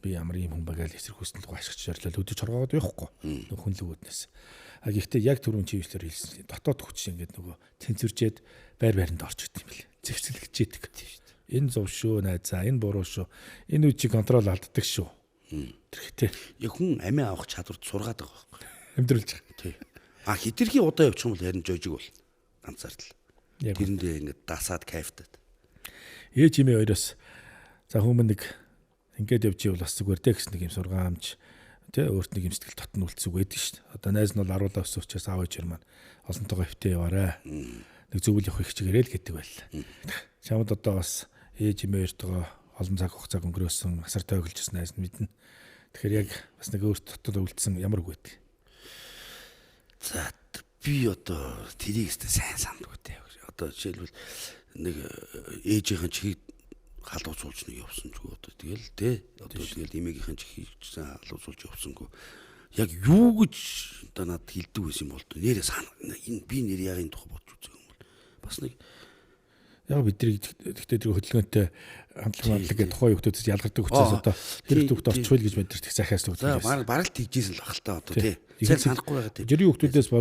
Speaker 2: Би ямар юм хүн байгаад эсрэг хүснэлгүй ашигч орлоод өдөж хоргоод явахгүй. Нөх хүнлэгүүднээс. А гэхдээ яг түрүүн чи юуслэр хэлсэн. Дотоод хүч ингээд нөгөө цензуржээд байр байранд орчдөг юм бэл. Зэвсгэлгчээдэг. Энэ зөв шүү найзаа, энэ буруу шүү. Энэ үчиг контрол алддаг шүү. Тэрхтээ.
Speaker 1: Яг хүн амиа авах чадварт сургаад байгаа байхгүй.
Speaker 2: Амьдруулж байгаа.
Speaker 1: Тий. А хитрхи удаа явчих юм бол харин жожиг бол ганцаар л.
Speaker 2: Яг
Speaker 1: Тэрэндээ ингээд дасаад кайфтаад.
Speaker 2: Ээж имээ хоёроос за хүмүүс нэг ингээд явж ивэл бас зүгээр дээ гэсэн нэг юм сургаамж тий өөрт нэг юм сэтгэл татн үлдсэг байдаг шүү дээ. Одоо найз нь бол аруулаа өссөн учраас аав ээж маань олонтойгоо хөвтөө яваарай. Нэг зөвөл явах их чигээр л гэдэг байл. Чамд одоо бас ээж имээ хоёртойгоо олон цаг хугацааг өнгөрөөсөн асар тойглож найз нь мэднэ. Тэгэхээр яг бас нэг өөрт дотоод үлдсэн ямар үг байдаг.
Speaker 1: За би одоо тэрийг өстө сайн сандгүй дээ. Одоо жишээлбэл нэг ээжийнхэн чихийг халуусуулж нэг явсан ч гоо одоо тэгэл тий. Одоо тэгэл эмээгийнхэн чихийг халуусуулж явсангүй. Яг юу гэж одоо надад хэлдэг байсан юм бол нэрээ энэ би нэр яг энэ тухай бодож үзэх юм бол бас нэг
Speaker 2: яг бидний гэхдээ тэр хөдөлгөөнтэй хамтлаг гэдэг тухайн хүмүүсээс ялгардаг учраас одоо тэр хүүхд орчихвол гэж мэдэрч захиас төгсөж
Speaker 1: байна. Бараг л тэгжсэн л баг л та одоо тий. Сайн санахгүй байгаа тий.
Speaker 2: Жирийн хүүхдүүдээс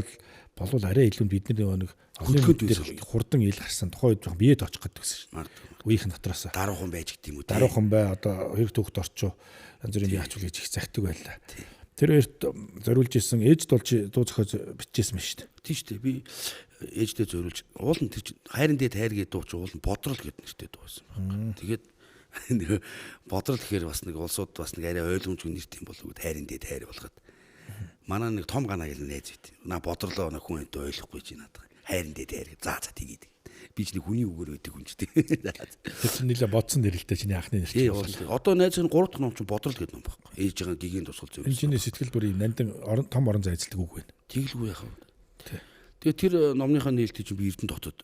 Speaker 2: болвол арай илүү бидний нэг хөдөлгөөнтэй хурдан ил гарсан тухайн үед жоохон биед очих гэдэг гэсэн шин. Үеийнхэн дотроос
Speaker 1: даруухан байж гэдэг юм уу тий.
Speaker 2: Даруухан бай одоо хоёр хүүхд орчоо янз бүрийн бие ачуул гэж их захидаг байлаа. Тэр хоёрт зориулж исэн ээж дуу зохиож бичижсэн байна шүү дээ.
Speaker 1: Тийм шүү дээ. Би ээждээ зориулж уулын тэр хайрын дээд хайр гэдэг дуу чи уулын бодрол гэдэг нэртэй дуу байсан байна. Тэгээд бодрол гэхээр бас нэг улсууд бас нэг арай ойлгомжгүй нэрт юм болов уу хайрын дээд хайр болгоод манай нэг том ганаа гэл найз байт. На бодрлоо нэг хүн өдөө ойлгохгүй чи надад хайрын дээд хайр за тэгээд би ч нэг хүний үгээр өгдөг хүн ч тийм.
Speaker 2: Тэр чинь нэлээ бодсон нэрэлтэй чиний анхны нэр
Speaker 1: чинь. Одоо найз нь 3 дахь ном чинь бодрол гэдэг ном байхгүй. Ээжийн гигийн тусгал зөв.
Speaker 2: Энэ чиний сэтгэл бүрийн нандин том орон зайцдаг үг байна.
Speaker 1: Тэглгүй яхав. Тэгээ тэр номныхаа нээлтийг чинь би Эрдэнэ дотод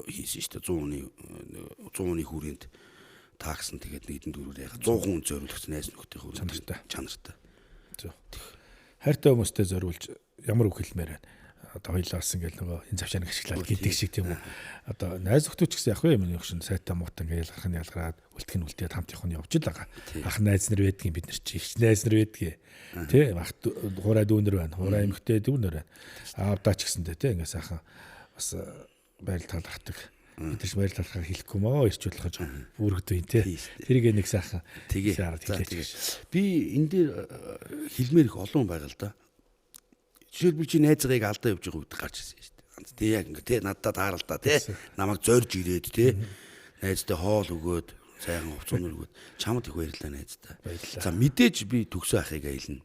Speaker 1: хийсэн шүү дээ. 100-ны хүрээнд таагсан тэгээд нэг хэдэн дөрөөр яг 100 хүн зориулсан найз нөхдөй хүрээнд чанартай.
Speaker 2: Хайртай хүмүүстэй зориулж ямар үг хэлмээр байна. Одоо хоёлаас ингээл нөгөө энэ завшааныг ашиглаад гэдэг шиг тийм үү. Одоо найз охтууч гэсэн яг юм нэг шин сайтай муутай ингээл ялгарх нь ялгараад үлдэх нь үлдээд хамт явах нь явж л байгаа. Ах найз нар байдгийн бид нар чи их найз нар байдгийн. Тэ ах хураа дүүнэр байна. Хураа эмхтэй дүүнэр байна. Аавдаа ч гэсэндээ тэ ингээ сайхан бас байрал талархдаг. Бид нар ч байрал талархаар хэлэхгүй мөө ирчүүлэх гэж бүргэдвэ тэ. Тэрийг нэг сайхан
Speaker 1: тэгээд би энэ дээр хэлмээр их олон байгаа л да. Жишээлбэл чи найзгайг алдаа явж байгаа үед гарч ирсэн шүү дээ. Тэ яг ингээ тэ надад тааралдаа тэ намайг зорж ирээд тэ найзтай хоол өгөөд сайхан хувцуунаар өгөөд чамд их баярлалаа найзтай. За мэдээж би төгсөө ахыг аялна.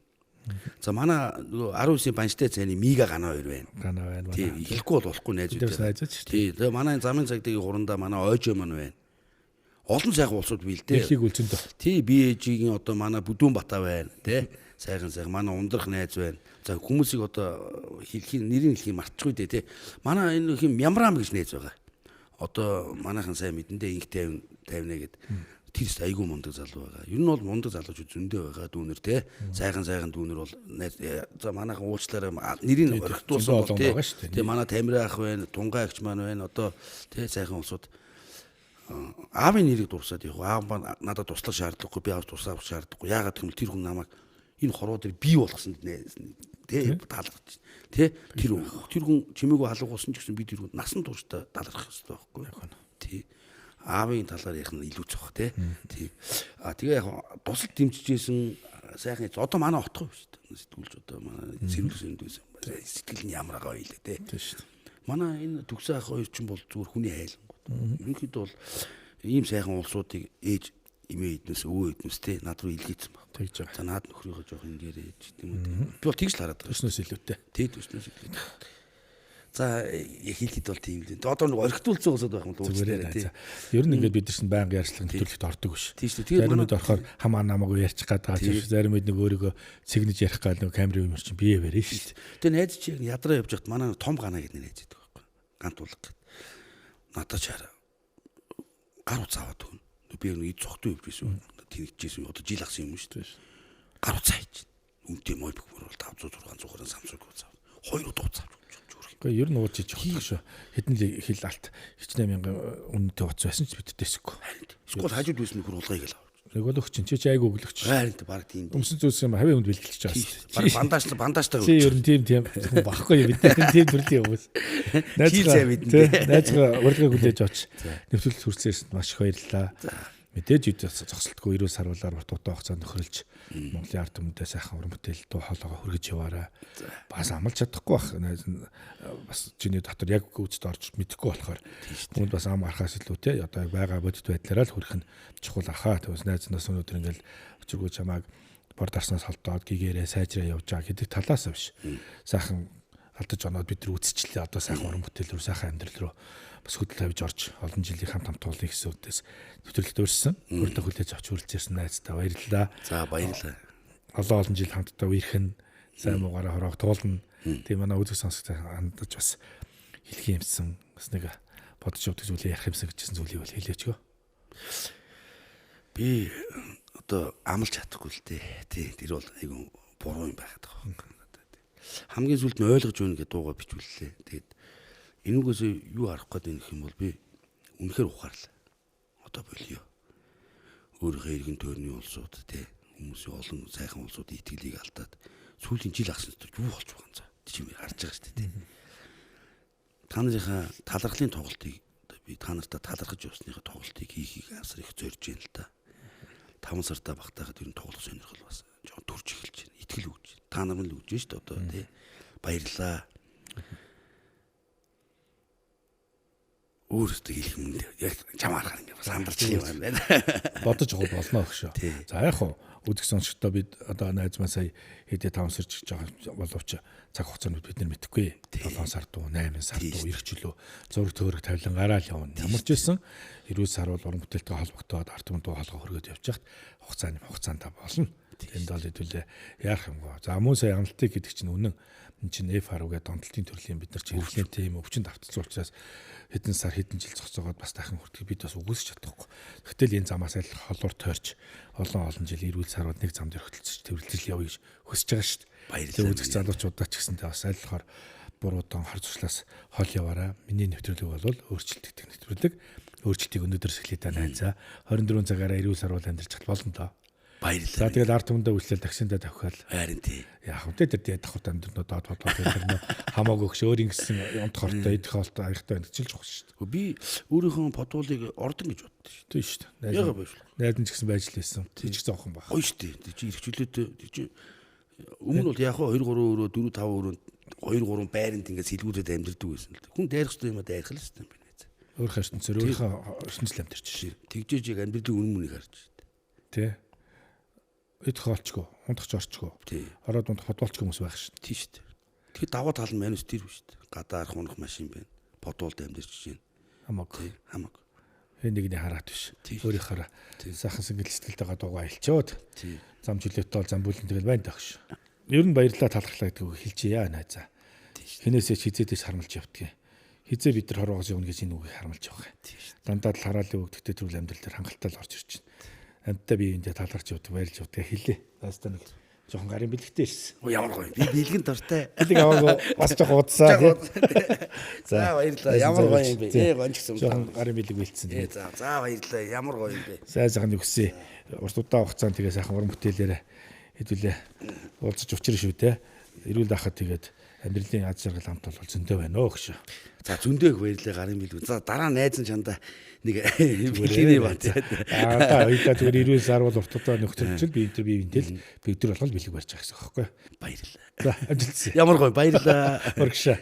Speaker 1: За манай 19-ийн банштай цайны мига ганаа хоёр байна.
Speaker 2: Ганаа байна.
Speaker 1: Тий ихэхгүй бол болохгүй найзууд. Тий тэгээ манай замын цагдаагийн хурандаа манай ойжоо маань байна. Олон сайхан улсууд бий л дээ.
Speaker 2: Дэлхийг үлцэндөө.
Speaker 1: Тий би ээжигийн одоо манай Бүдүүн Бата байна тий. Сайхан манай ундрах найз байна. За хүмүүсийг одоо хэлхийн нэрийг хэлхий мартчихгүй дээ тий. Манай энэ хин Мямрам гэж найз байгаа. Одоо манайхан сайн мэдэндээ инх 50 гээд тэрс айгүй мундаг залуу байгаа. Ер нь бол мундаг залуучууд зөндөө байгаа дүүнер тий. Сайхан дүүнер бол за манайхан уучлаарай нэрийг орхитуулсан бол тий. Тий манай Тамира ах байна, Тунгай агч маань байна. Одоо тий сайхан улсууд аавын нэрийг дурсаад яг аав маань надад туслах шаардлагагүй би аав туслах шаардлагагүй. Яагаад гэвэл тэр хүн намайг энэ хорвоо дээр бий болгосон тий таалагдчих. Тий тэр хүн чимээгүй халуугуулсан ч гэсэн би тэр хүн насан туршдаа талархах хэрэгтэй байхгүй. Тий аавын талаар ярих нь илүү цог тий. Тэгээ яг тусалд дэмжижсэн сайхан одоо манай отгоо шүү дээ. Сэтгүүлч одоо манай сэрүүлс энд байсан. Сэтгэл нь ямар байгаа вэ тий. Манай энэ төгсөө ах хоёр ч бол зүгээр хүний хайлангууд. Ерөнхийдөө бол ийм сайхан улсуудыг ээж эмээ эднэс өвөө эднэс тий над руу илгээсэн баг.
Speaker 2: Тэгж байгаа.
Speaker 1: За наад нөхрийнхөө жоох ингээрээ ч гэдэм үү. Би бол тэгж л хараад байгаа.
Speaker 2: Төснөөс илүүтэй.
Speaker 1: Тий төснөөс илүүтэй. За хэлэхэд бол тийм л. Одоо нэг орхитуулсан усод байх юм л уучлаарай тий.
Speaker 2: Ер нь ингээд бид нар чинь байнга ярьцлагын нэвтрүүлэгт ордог биш.
Speaker 1: Тийм шүү. Тэгээд
Speaker 2: заримуд орохоор хамаа намаагүй ярьчих гээд байгаа ч заримуд нэг өөрийгөө цэгнэж ярих гал нэг камерын юмэр чинь бие барьж шүү.
Speaker 1: Тэгээд найз чи ядраа явж байхад манай том ганаа гэдэг найз байдаг байхгүй. Гант уулга гэдэг. Надад чараа гар утас аваад өгнө. Би нэг цогтой явж байсан. Тэнэгчээсэн одоо жил ахсан юм шүү дээ. Гар утас хайж. Үнтэй мой бөхөр бол 500 600-аар Samsung утас. 2 удаа утас авч өгч зүгээр.
Speaker 2: Гэхдээ ер нь ууж иж явах шүү. Хэдэн хил алт 8,000 үнэтэй утас байсан ч бид дэсэхгүй.
Speaker 1: Эсвэл хажууд үйс нөхөр улгыг л авч.
Speaker 2: Өглөөх чинь чи айгу өглөөгч.
Speaker 1: Харин баг тийм.
Speaker 2: Өмсөн зүйлс юм хавийн хүнд бэлгэлж байгаа шүү.
Speaker 1: Баг бандажтай.
Speaker 2: Чи ер нь тийм багхгүй бид тийм төрлийн хүмүүс.
Speaker 1: Найзгаа бидэндээ.
Speaker 2: Найзгаа урилгыг хүлээж авч нэвтрүүлэлт хүрсээс маш их баярлалаа. Мэдээж зогсолтгүй 90 сар болоор дутаа хугацаанд нөхөрлж Монголын ард түмэндээ сайхан уран бүтээл дуу хоолойгоо хүргэж яваарай. Бас амлаж чадахгүй бах. Бас чиний дотор яг үүсд орж мэдэхгүй болохоор хүнд бас ам архаас илүү те одоо байгаа бодит байдлаараа л хүрэх нь чухал ахаа. Тэгвэл найзнаас өнөөдөр ингээл өчргөө чамааг бор дарснаас холдоод гэгээрээ сайжраа явж байгаа гэдэг талаас биш. Сайхан алдаж оноод бид нар үзчихлээ. Одоо сайхан уран бүтээл рүү сайхан амьдрал руу бас хөдөл тавьж орж олон жилийн хамт туулах гэсэн үдээс нэвтрүүлэлт өөрсөн. Өөртөө хүлээж авч хүрэлцсэн найздаа баярлалаа.
Speaker 1: За баярлалаа.
Speaker 2: Олон жил хамтдаа үерхэн сайн муугаараа хороог туулна. Тийм манай үзэг сонсогч хандаж бас хэлхий юмсан бас нэг бодож явдаг зүйлээ ярих юмсан гэжсэн зүйлийг бол хэлээчгөө.
Speaker 1: Би одоо амлаж чадахгүй л дээ. Тий, тэр бол айгүй буруу юм байгаад байгаа. Хамгийн сүлд нь ойлгож өгнө гэдэг дуугаа бичүүллээ. Тэгээд энүүгээс юу харах гээд байх юм бол би үнэхээр ухаарлаа. Одоо болио. Өөрийнхөө иргэн тойрны улсууд тий хүмүүсийн олон сайхан улсуудын итгэлийг алдаад сүүлийн жил ахсан зүйл юу болж байгаа юм за. Чи харж байгаа шүү дээ тий. Та нарынхаа талархлын тоглолтыг би та нартаа талархаж явсныхаа тоглолтыг хийхийг асар их зорж байна л да. 5 сартаа багтаахад ер нь тоглох сонирхол бас жоохон төрж эхэлж байна. Итгэл өгч. Та нар нь л өгж шүү дээ одоо тий. Баярлалаа. Өөрөөсөө хэлэх юм яг чамаархаа ингэ бас хамдарч юм байна.
Speaker 2: Бодож байгаа болно өгшөө. За яг хуу үзэг сонсогчдоо бид одоо найз маань сая хэдэ 5 сар ч жоо боловч цаг хугацаанд бид нар мэдэхгүй. 7 сар дуу 8 сар дуу ирэх жилөө зураг төөрөг тавилан гараал явна. Ямар ч байсан 90 сар бол уран бүтээлтэй холбогдоод арт түмэн дуу хоолой хөргөд явж хахад хугацаанд болно. Энд бол хэдүүлээ яарах юм гоо. За мөн сая амлалтыг гэдэг чинь үнэн энэ чинь FR гэдэг донтолтын төрлийн бид нар чинь хэрэглэн тийм өвчин давтцсан учраас хэдэн сар хэдэн жил зогсоогоод бас дахин хүртгийг бид бас үгүйсэж чадахгүй. Гэтэл энэ замаас аль холуур тойрч олон жил эрүүл сарууд нэг замд өрхөлдсөж төвлөрөл явъя гэж хүсэж байгаа шүү дээ. Баярлалаа. Үзэх залуучуудаа ч гэсэнтэй бас аль болохоор буруудан хор зуршлаас хол яваарай. Миний нэвтрүүлэг бол өөрчлөлт гэдэг нэвтрүүлэг. Өөрчлөлтийг өнөөдөрс эхлэе найзаа. 24 цагаараа эрүүл сар бол амьдарч болно доо. Баярлалаа. За тэгэл ард түмэндээ үйлчлэл таксиндаа тавхиал. Харин тий. Яг хөтэ тэр давхад амьдрнаа доод тэр хамаагүй өгш өөр ингэсэн унт хортой идэх хоолтой аягтай байна гэж хэлж байгаа шүү дээ. Би өөрийнхөө подуулыг ордон гэж боддоо шүү. Тий шүү дээ. Яагаад байв? Найдан ч гэсэн байж л байсан. Тий ч зоохон баг. Гоё шүү дээ. Тий чи ирхчлөөтэй тий чи өмнө бол яг 2 3 өрөө 4 5 өрөөнд 2 3 байранд ингээд сэлгүүрээд амьдэрдэг байсан л дээ. Хүн дайрах хэрэгтэй юм а дайрах л хэрэгтэй юм байна. Өөрийнхөө ертөнцөөр өөрийнхөө ертөнцөл амьдэрч шээ. Тэгжээж яг амьдралын үнэн мөнийг харж шүү дээ. Тий. Идэх хоолчгүй, унтахч орчгүй. Ороод унтах подуулч хүмүүс байх шүү дээ. Тий шүү дээ. Тэгэхээр даваа тал нь манус тэр биш шүү дээ. Гадаар хунах машин байна. Подуулд амьдэрч чинь. Хамаагүй. Нэгний хараат биш. Өөрийнхөө сайхан сэнгэл сэтгэлтэйгээ дуугаа илчөөд. Зам жилеттэй бол зам бүлэн тэгэл байна дагш. Ер нь баярлалаа талархлаа гэдгийг хэлчихье найзаа. Хинээсээ ч хизээдээс харамлж явдгийг. Хизээ бид нар хороогоос явна гэж энэ үгийг харамлж байгаа. Дандаа л хараалын өгдөгтэй төрөл амьдрал дээр хангалттай л орж ирж байна. Амттай би эндээ талархж явдаг баярлж явдаг хэлээ. Найзтай нэг жоохон гарын бэлгтэй ирсэн. Ямар гоё. Би бэлгэн дуртай. Бэлэг аваагүй бас жоохон удаа. За баярлалаа. Ямар гоё юм бэ? Гонч гэсэн жоохон гарын бэлэг бэлдсэн. За баярлалаа. Ямар гоё юм бэ? Сайхан нүгсээ. Урт удаа хугацаанд тэгээ сайхан уран бүтээлээрээ хэдүүлээ уулзаж учрах шүү те. Эрүүл ахад тэгээд амьдралын аз жаргал хамт бол зөндөө байна өө гэж. За зөндөө их баярлалаа гарын бэлэг. За дараа найз нь чандаа нэг бэлгэний бат. Аа хоёулаа зүгээр эрүүл сар бол урт удаа нөхцөлчл би энтэл бигдэр болгол бэлэг барьж байгаа гэсэн байхгүй. Баярлалаа. За амжилтсан. Ямар гоё баярлалаа. Өргөшөө.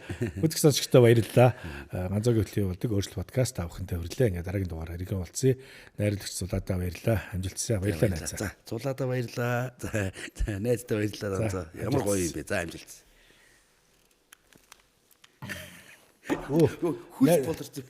Speaker 2: Үзэх сонсогчдоо баярлалаа. Ганцаагийн хөтлийн болдог өөрчлөлт подкаст тавхантай хөрлөө. Ингээ дараагийн дугаараар иргэн болцъё. Найрлагч Зулаадаа баярлалаа. Амжилтсан. Баярлалаа найзаа. За Зулаадаа баярлалаа. За найздаа баярлалаа. Ямар гоё юм бэ. За амжилтсан.
Speaker 1: Хөлс болорсон.